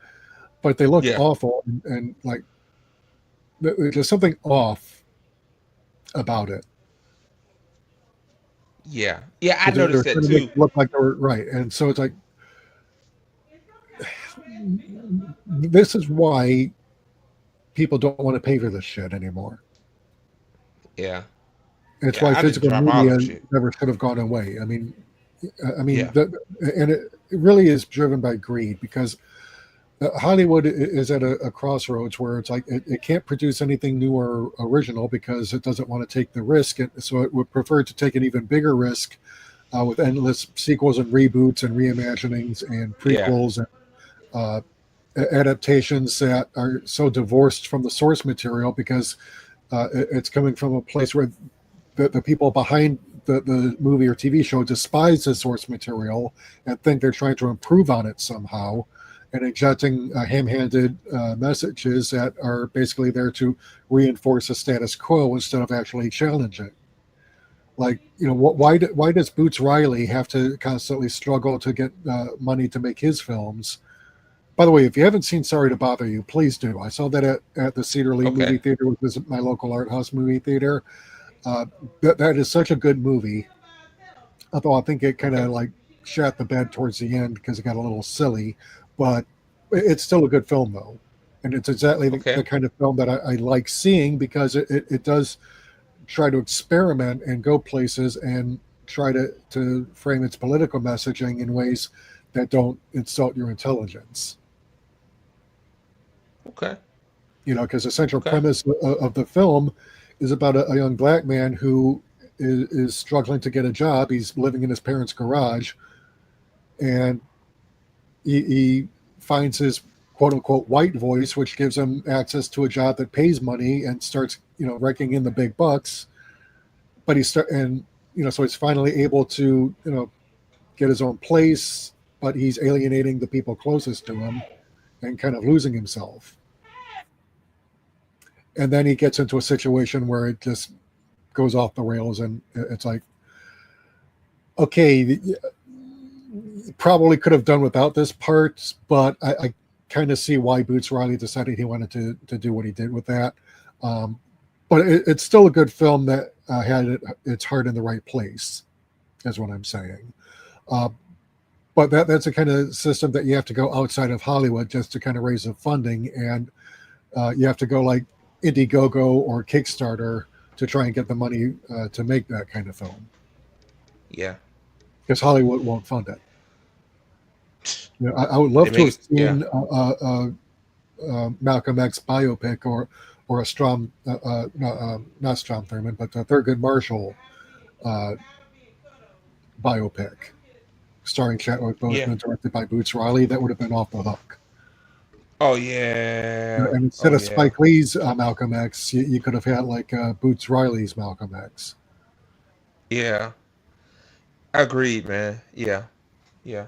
but they looked awful, and like there's something off about it. Yeah, I noticed that too. Look like they were right, and so it's like this is why people don't want to pay for this shit anymore. Yeah, it's why physical media never should have gone away. I mean, and it really is driven by greed, because Hollywood is at a crossroads where it's like it can't produce anything new or original because it doesn't want to take the risk. And so it would prefer to take an even bigger risk with endless sequels and reboots and reimaginings and prequels and adaptations that are so divorced from the source material, because it's coming from a place where the people behind the movie or TV show despise the source material and think they're trying to improve on it somehow, and injecting ham-handed messages that are basically there to reinforce the status quo instead of actually challenge it. Like, why does Boots Riley have to constantly struggle to get money to make his films? By the way, if you haven't seen Sorry to Bother You, please do. I saw that at the Cedar Lee Movie Theater, which is my local art house movie theater. That is such a good movie. Although I think it kind of like shat the bed towards the end because it got a little silly. But it's still a good film, though. And it's exactly the kind of film that I like seeing, because it does try to experiment and go places and try to frame its political messaging in ways that don't insult your intelligence. Okay. Because the central premise of the film is about a young black man who is struggling to get a job. He's living in his parents' garage, and he finds his quote unquote white voice, which gives him access to a job that pays money, and starts, raking in the big bucks. But so he's finally able to, get his own place, but he's alienating the people closest to him and kind of losing himself. And then he gets into a situation where it just goes off the rails, and it's like, okay, probably could have done without this part, but I kind of see why Boots Riley decided he wanted to do what he did with that. But it's still a good film that had its heart in the right place, is what I'm saying. But that's a kind of system that you have to go outside of Hollywood just to kind of raise the funding, and you have to go like Indiegogo or Kickstarter to try and get the money to make that kind of film. Yeah. Because Hollywood won't fund it. I would love to have seen Malcolm X biopic or a Strom, not Strom Thurmond, but the Thurgood Marshall biopic starring Chadwick Boseman, directed by Boots Riley. That would have been off the hook. Oh, yeah. And instead of Spike Lee's Malcolm X, you could have had like Boots Riley's Malcolm X. Yeah. Agreed, man. Yeah. Yeah,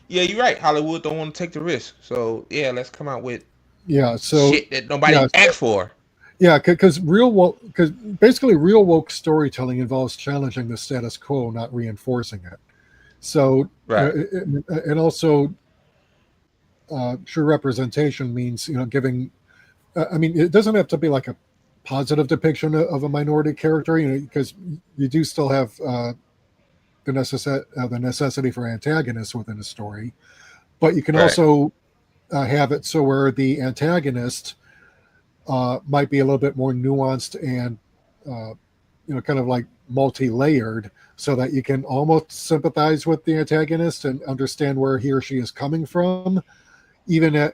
you're right. Hollywood don't want to take the risk. So, let's come out with shit that nobody asked for. Yeah, because basically real woke storytelling involves challenging the status quo, not reinforcing it. So, and also true representation means, giving, it doesn't have to be like a positive depiction of a minority character, because you do still have the necessity for antagonists within a story, but you can also have it so where the antagonist might be a little bit more nuanced and kind of like multi-layered, so that you can almost sympathize with the antagonist and understand where he or she is coming from, even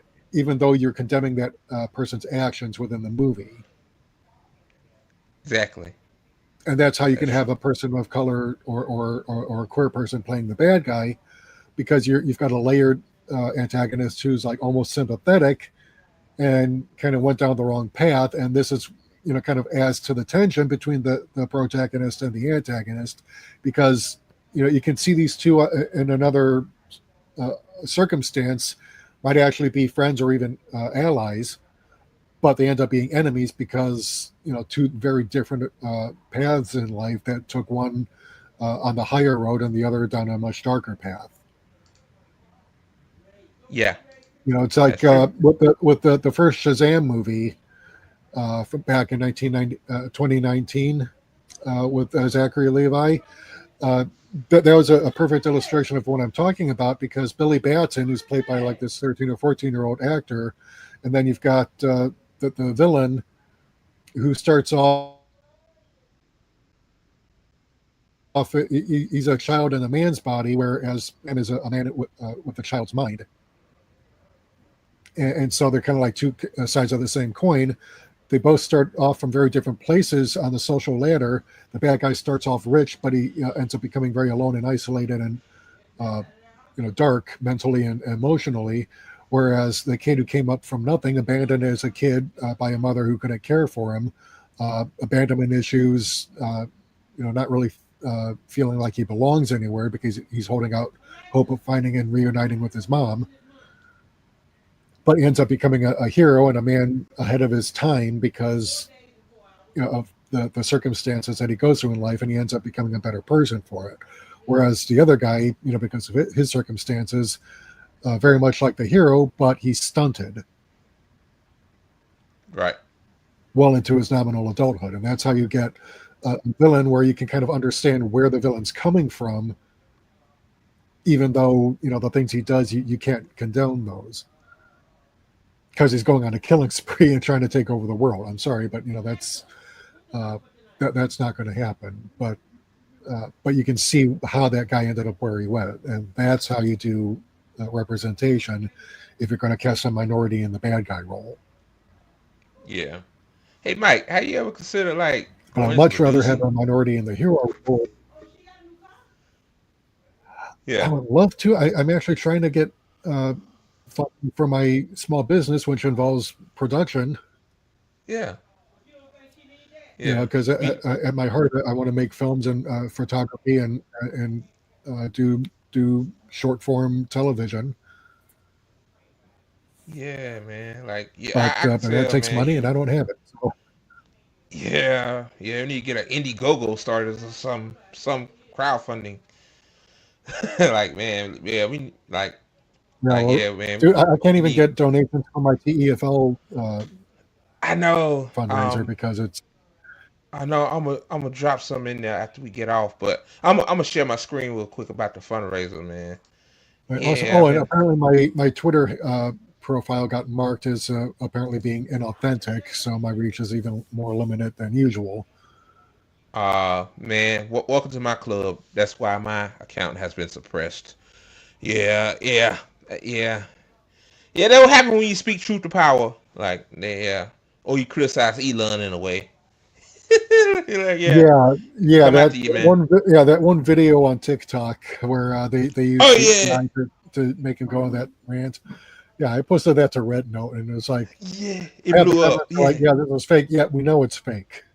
though you're condemning that person's actions within the movie. Exactly. And that's how you can have a person of color or a queer person playing the bad guy, because you've got a layered antagonist who's like almost sympathetic and kind of went down the wrong path. And this is, kind of adds to the tension between the protagonist and the antagonist, because, you can see these two in another circumstance might actually be friends or even allies, but they end up being enemies because, two very different paths in life that took one on the higher road and the other down a much darker path. Yeah. It's like with the first Shazam movie from back in 2019 with Zachary Levi. That was a perfect illustration of what I'm talking about, because Billy Batson, who's played by like this 13 or 14-year-old actor, and then you've got the villain who starts off, he's a child in a man's body, whereas man is a man with a child's mind. And so they're kind of like two sides of the same coin. They both start off from very different places on the social ladder. The bad guy starts off rich, but he ends up becoming very alone and isolated and dark mentally and emotionally. Whereas the kid who came up from nothing, abandoned as a kid by a mother who couldn't care for him, abandonment issues, not really feeling like he belongs anywhere because he's holding out hope of finding and reuniting with his mom. But he ends up becoming a hero and a man ahead of his time because of the circumstances that he goes through in life, and he ends up becoming a better person for it. Whereas the other guy, because of his circumstances, very much like the hero, but he's stunted. Right. Well into his nominal adulthood. And that's how you get a villain where you can kind of understand where the villain's coming from, even though, the things he does, you can't condone those. Because he's going on a killing spree and trying to take over the world. I'm sorry, but that's not going to happen. But you can see how that guy ended up where he went, and that's how you do representation if you're going to cast a minority in the bad guy role. Yeah. Hey, Mike, how you ever consider like? But I'd much rather have a minority in the hero role. Yeah. I would love to. I'm actually trying to get. For my small business, which involves production. Yeah. Because at my heart, I want to make films and photography and do short form television. Yeah, man. Like, but that takes money, and I don't have it. So. Yeah. You need to get an Indiegogo started or some crowdfunding. Like, man, yeah, we like. Man. Dude, I can't even get donations from my TEFL. I know fundraiser because it's. I know I'm gonna drop some in there after we get off, but I'm gonna share my screen real quick about the fundraiser, man. And apparently my Twitter profile got marked as apparently being inauthentic, so my reach is even more limited than usual. Man, welcome to my club. That's why my account has been suppressed. Yeah. That will happen when you speak truth to power. Like, or you criticize Elon in a way. That one video on TikTok where they used to make him go on that rant. Yeah, I posted that to Red Note, and it was like, it blew up. Like, this was fake. Yeah, we know it's fake.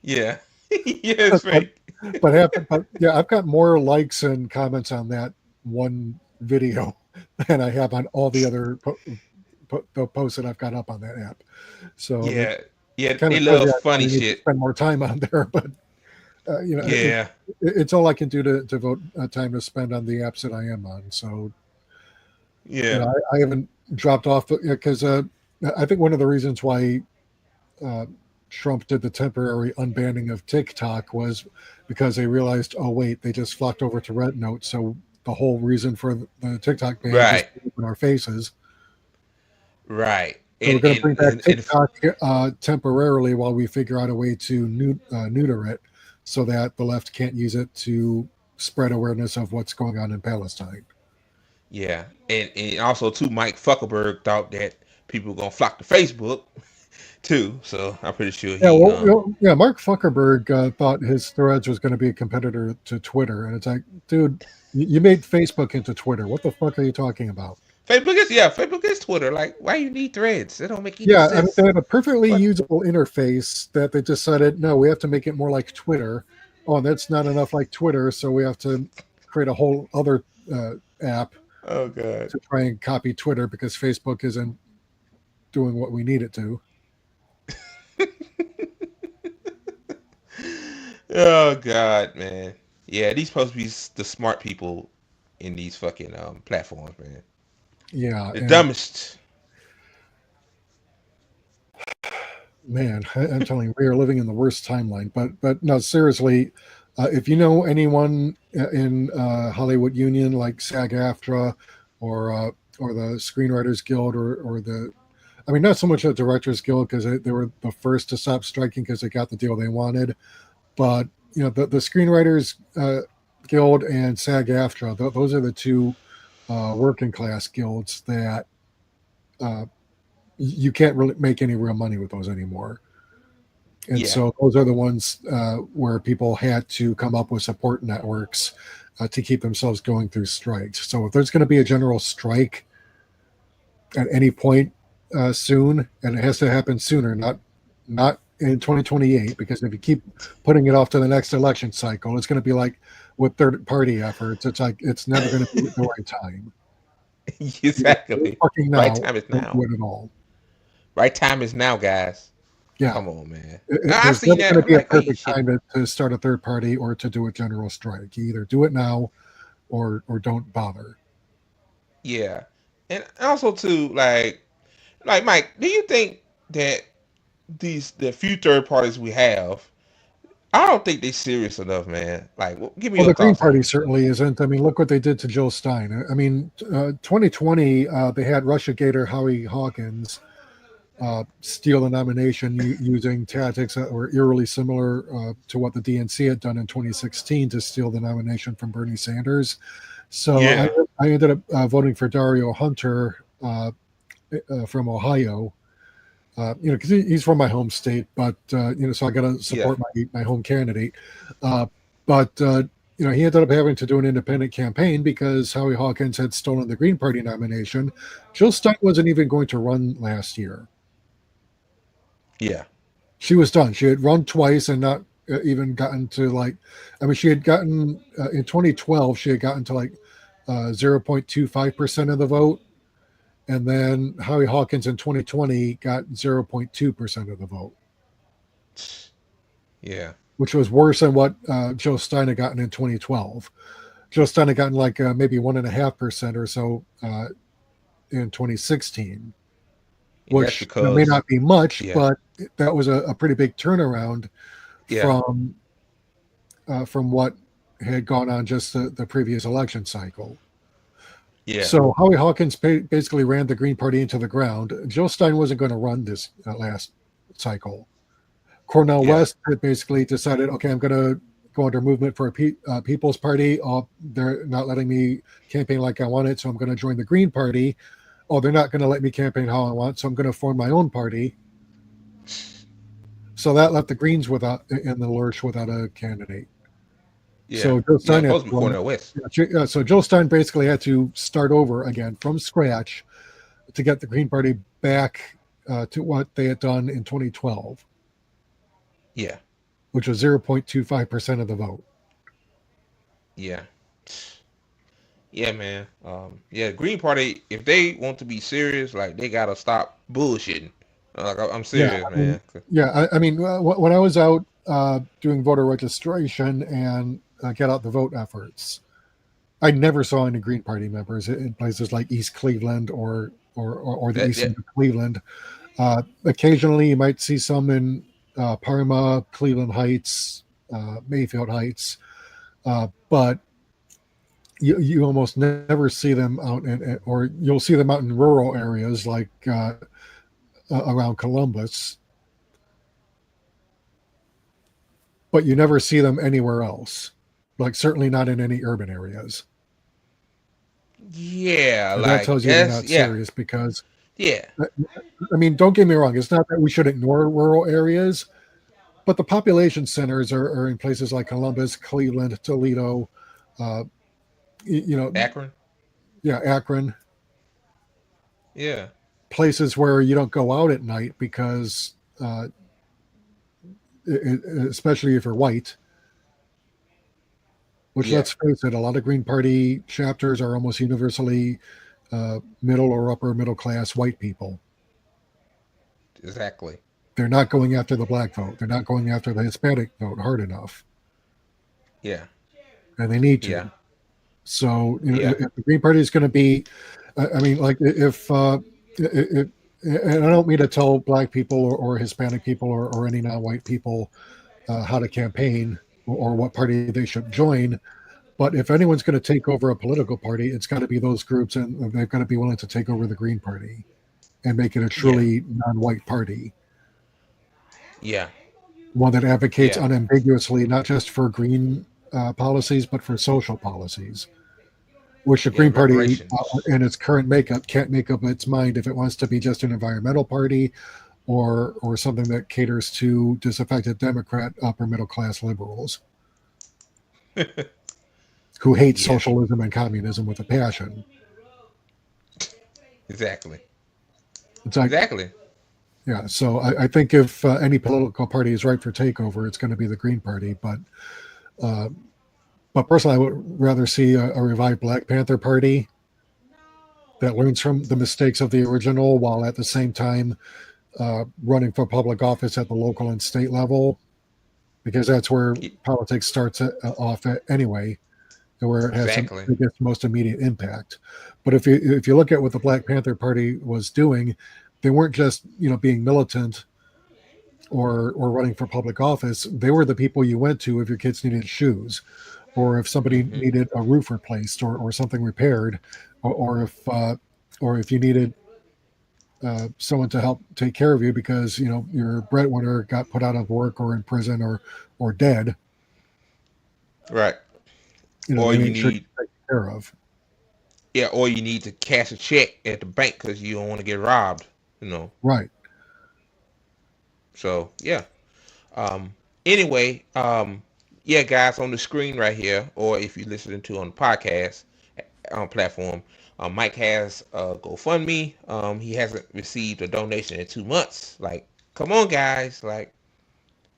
Yeah, it's fake. But I've got more likes and comments on that one video than I have on all the other posts that I've got up on that app. So they love funny shit. Spend more time on there, but it's all I can do to devote time to spend on the apps that I am on. So I haven't dropped off because I think one of the reasons why Trump did the temporary unbanning of TikTok was because they realized, oh wait, they just flocked over to Red Note, so the whole reason for the TikTok ban just Right. in our faces. Right. So we're going to bring back And TikTok temporarily while we figure out a way to neuter it, so that the left can't use it to spread awareness of what's going on in Palestine. yeah, and also too, Mike Zuckerberg thought that people were gonna flock to Facebook too. So I'm pretty sure Yeah, he yeah. Mark Zuckerberg thought his Threads was going to be a competitor to Twitter, and it's like, dude, you made Facebook into Twitter. What the fuck are you talking about? Facebook is Twitter. Like, why you need Threads? It don't make any Yeah, sense. I mean, they have a perfectly But- usable interface that they decided, no, we have to make it more like Twitter. Oh, that's not enough like Twitter, so we have to create a whole other app Oh god. to try and copy Twitter because Facebook isn't doing what we need it to. Oh god, man. Yeah, these supposed to be the smart people in these fucking platforms, man. Yeah, The and dumbest. man, I'm telling you, we are living in the worst timeline. But no, seriously, if you know anyone in Hollywood Union like SAG-AFTRA or the Screenwriters Guild or the, I mean, not so much the Directors Guild because they were the first to stop striking because they got the deal they wanted, but you know the Screenwriters Guild and SAG-AFTRA, those are the two working class guilds that you can't really make any real money with those anymore. And Yeah. so those are the ones where people had to come up with support networks to keep themselves going through strikes. So if there's going to be a general strike at any point soon, and it has to happen sooner, not in 2028, because if you keep putting it off to the next election cycle, it's going to be like with third party efforts. It's like it's never going to be the right time. Exactly. Fucking now, Right time is don't now. do it at all. Right time is now, guys. Yeah. Come on, man. I've There's seen never that. going to be I'm a like, wait, perfect shit. time to start a third party or to do a general strike. You either do it now or don't bother. Yeah, and also too, like Mike, do you think that the few third parties we have, I don't think they're serious enough, man. Like, give me Well, your the Green thoughts on Party it. certainly isn't. I mean, look what they did to Jill Stein. I mean, 2020, they had Russiagate Howie Hawkins steal the nomination using tactics that were eerily similar to what the DNC had done in 2016 to steal the nomination from Bernie Sanders. So Yeah. I ended up voting for Dario Hunter from Ohio. Because he's from my home state, but so I got to support my home candidate. But he ended up having to do an independent campaign because Howie Hawkins had stolen the Green Party nomination. Jill Stein wasn't even going to run last year. Yeah. She was done. She had run twice and not even gotten to she had gotten in 2012. She had gotten to 0.25% of the vote. And then Howie Hawkins in 2020 got 0.2% of the vote. Yeah. Which was worse than what Joe Stein had gotten in 2012. Joe Stein had gotten maybe 1.5% or so in 2016, which may not be much, but that was a pretty big turnaround from what had gone on just the previous election cycle. Yeah. So Howie Hawkins basically ran the Green Party into the ground. Jill Stein wasn't going to run this last cycle. Cornel West had basically decided, okay, I'm going to go under Movement for a People's Party. Oh, they're not letting me campaign like I wanted, so I'm going to join the Green Party. Oh, they're not going to let me campaign how I want, so I'm going to form my own party. So that left the Greens in the lurch without a candidate. Yeah. So Jill Stein supposed to be Cornel West. So Jill Stein basically had to start over again from scratch to get the Green Party back to what they had done in 2012. Yeah. Which was 0.25% of the vote. Yeah. Yeah, man. The Green Party, if they want to be serious, they gotta stop bullshitting. I'm serious, man. I mean, when I was out doing voter registration and get out the vote efforts, I never saw any Green Party members in places like East Cleveland or the east end of Cleveland. Occasionally, you might see some in Parma, Cleveland Heights, Mayfield Heights, but you almost never see them out or you'll see them out in rural areas like around Columbus, but you never see them anywhere else. Like certainly not in any urban areas. Yeah, And that like tells you they're not yeah, serious because, yeah, I mean, don't get me wrong. It's not that we should ignore rural areas, but the population centers are in places like Columbus, Cleveland, Toledo, you know, Akron. yeah, Akron, Yeah, places where you don't go out at night because, especially if you're white, which yeah, let's face it, a lot of Green Party chapters are almost universally middle or upper middle class white people. exactly. They're not going after the black vote. They're not going after the Hispanic vote hard enough. Yeah, And they need yeah, to. So, yeah, if the Green Party is going to be, I mean, like if and I don't mean to tell black people or Hispanic people or any non-white people how to campaign or what party they should join. But if anyone's going to take over a political party, it's got to be those groups, and they've got to be willing to take over the Green Party and make it a yeah, truly non-white party, yeah, one that advocates yeah, unambiguously not just for green policies, but for social policies, which the yeah. Green Party, Reparations. in its current makeup, can't make up its mind if it wants to be just an environmental party or something that caters to disaffected Democrat upper middle class liberals who hate Yeah, socialism and communism with a passion. exactly, It's like, exactly. yeah, so I think if any political party is ripe for takeover, it's going to be the Green Party. Uh, but personally, I would rather see a revived Black Panther Party that learns from the mistakes of the original, while at the same time running for public office at the local and state level, because that's where politics starts off at anyway, and where it has Exactly. the biggest, most immediate impact. But if you look at what the Black Panther Party was doing, they weren't just being militant or running for public office. They were the people you went to if your kids needed shoes, or if somebody Hmm. needed a roof replaced or something repaired, or if you needed someone to help take care of you because your breadwinner got put out of work or in prison or dead. Right. Or They you made sure to need, take care of. yeah, or you need to cash a check at the bank because you don't want to get robbed. Right. So yeah. Um. Anyway. Yeah, guys, on the screen right here, or if you're listening to on the podcast platform, Mike has GoFundMe. He hasn't received a donation in 2 months. Like, come on, guys. Like,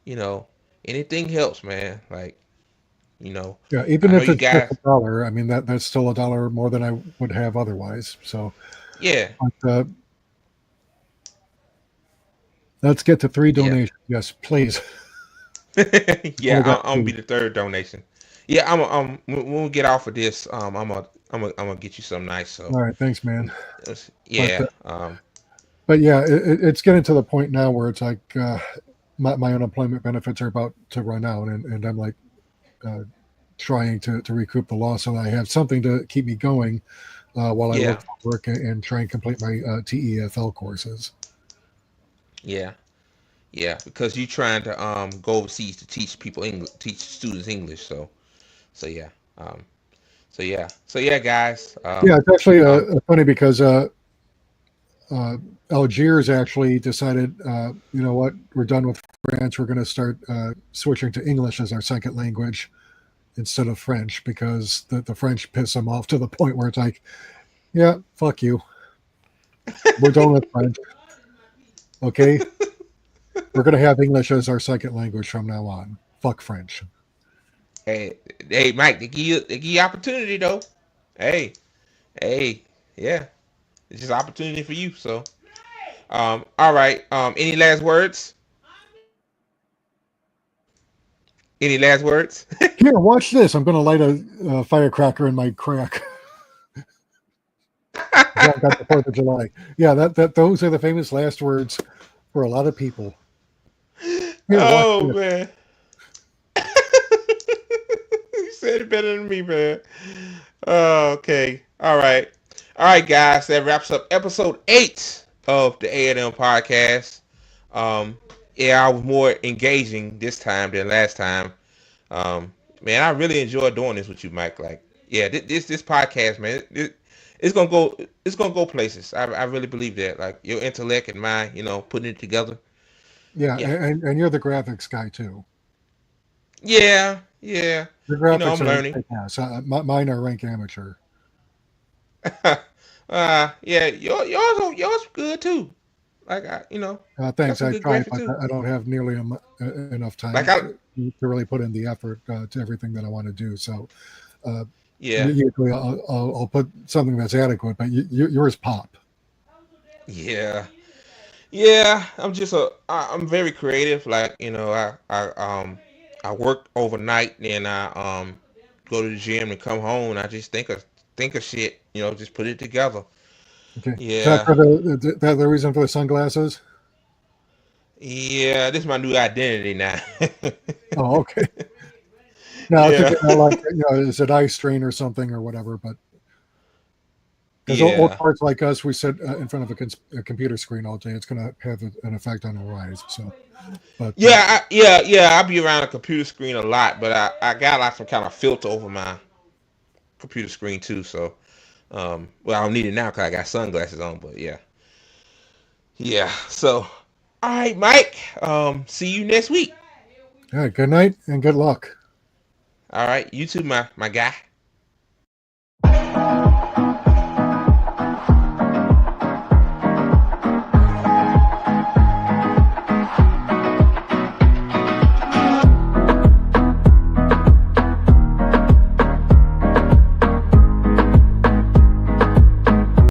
anything helps, man. Like, Yeah, I even know if you it's just guys. $1, I mean that's still $1 more than I would have otherwise. So, Yeah, but, let's get to 3 yeah, donations. Yes, please. yeah. Only got I'm gonna 2. be the third donation. Yeah, when we get off of this, I'm gonna get you something nice. So, All right, thanks, man. But yeah, but yeah, it's getting to the point now where it's like my unemployment benefits are about to run out, and I'm like trying to recoup the loss, so I have something to keep me going while I yeah, look for work and try and complete my TEFL courses. yeah. Yeah, because you're trying to go overseas to teach people English, teach students English. So yeah, so yeah, guys. Yeah, it's actually Um, funny because Algiers actually decided, you know what, we're done with France. We're going to start switching to English as our second language instead of French because the French piss them off to the point where it's like, yeah, fuck you. We're done with French. Okay. We're going to have English as our second language from now on. Fuck French. hey, Mike, they give you opportunity though. Hey, hey, yeah, it's just opportunity for you. So, all right. Any last words? Any last words? Here, watch this. I'm going to light a firecracker in my crack. Got the 4th of July. Yeah, those are the famous last words for a lot of people. Here, watch Oh this. man. You said it better than me, man. Oh, okay. All right. All right, guys. That wraps up episode 8 of the A&M podcast. Um, yeah, I was more engaging this time than last time. Man, I really enjoyed doing this with you, Mike. Like, yeah, this podcast, man, it's gonna go places. I really believe that. Like your intellect and mine, putting it together. Yeah, Yeah, and you're the graphics guy too. yeah. The graphics I'm are learning. kick-ass. Mine are rank amateur. Yeah, yours good too. Like got Thanks, some I good try, graphics but too. I don't have nearly enough Like time to really put in the effort to everything that I want to do. So yeah, usually I'll put something that's adequate, but yours pop. yeah. Yeah, I'm very creative. Like, I work overnight, and I go to the gym and come home, and I just think of shit, just put it together. Okay, is that Yeah. for the reason for the sunglasses? Yeah, this is my new identity now. Oh, okay. No, I was Yeah. thinking like is it eye strain or something or whatever, but because old Yeah. parts like us, we sit in front of a computer screen all day. It's going to have an effect on our eyes. So, but Yeah, I be around a computer screen a lot, but I got like some kind of filter over my computer screen too, so well, I don't need it now because I got sunglasses on, but yeah. Yeah. So all right, Mike. See you next week. all right, good night and good luck. All right, you too, my guy.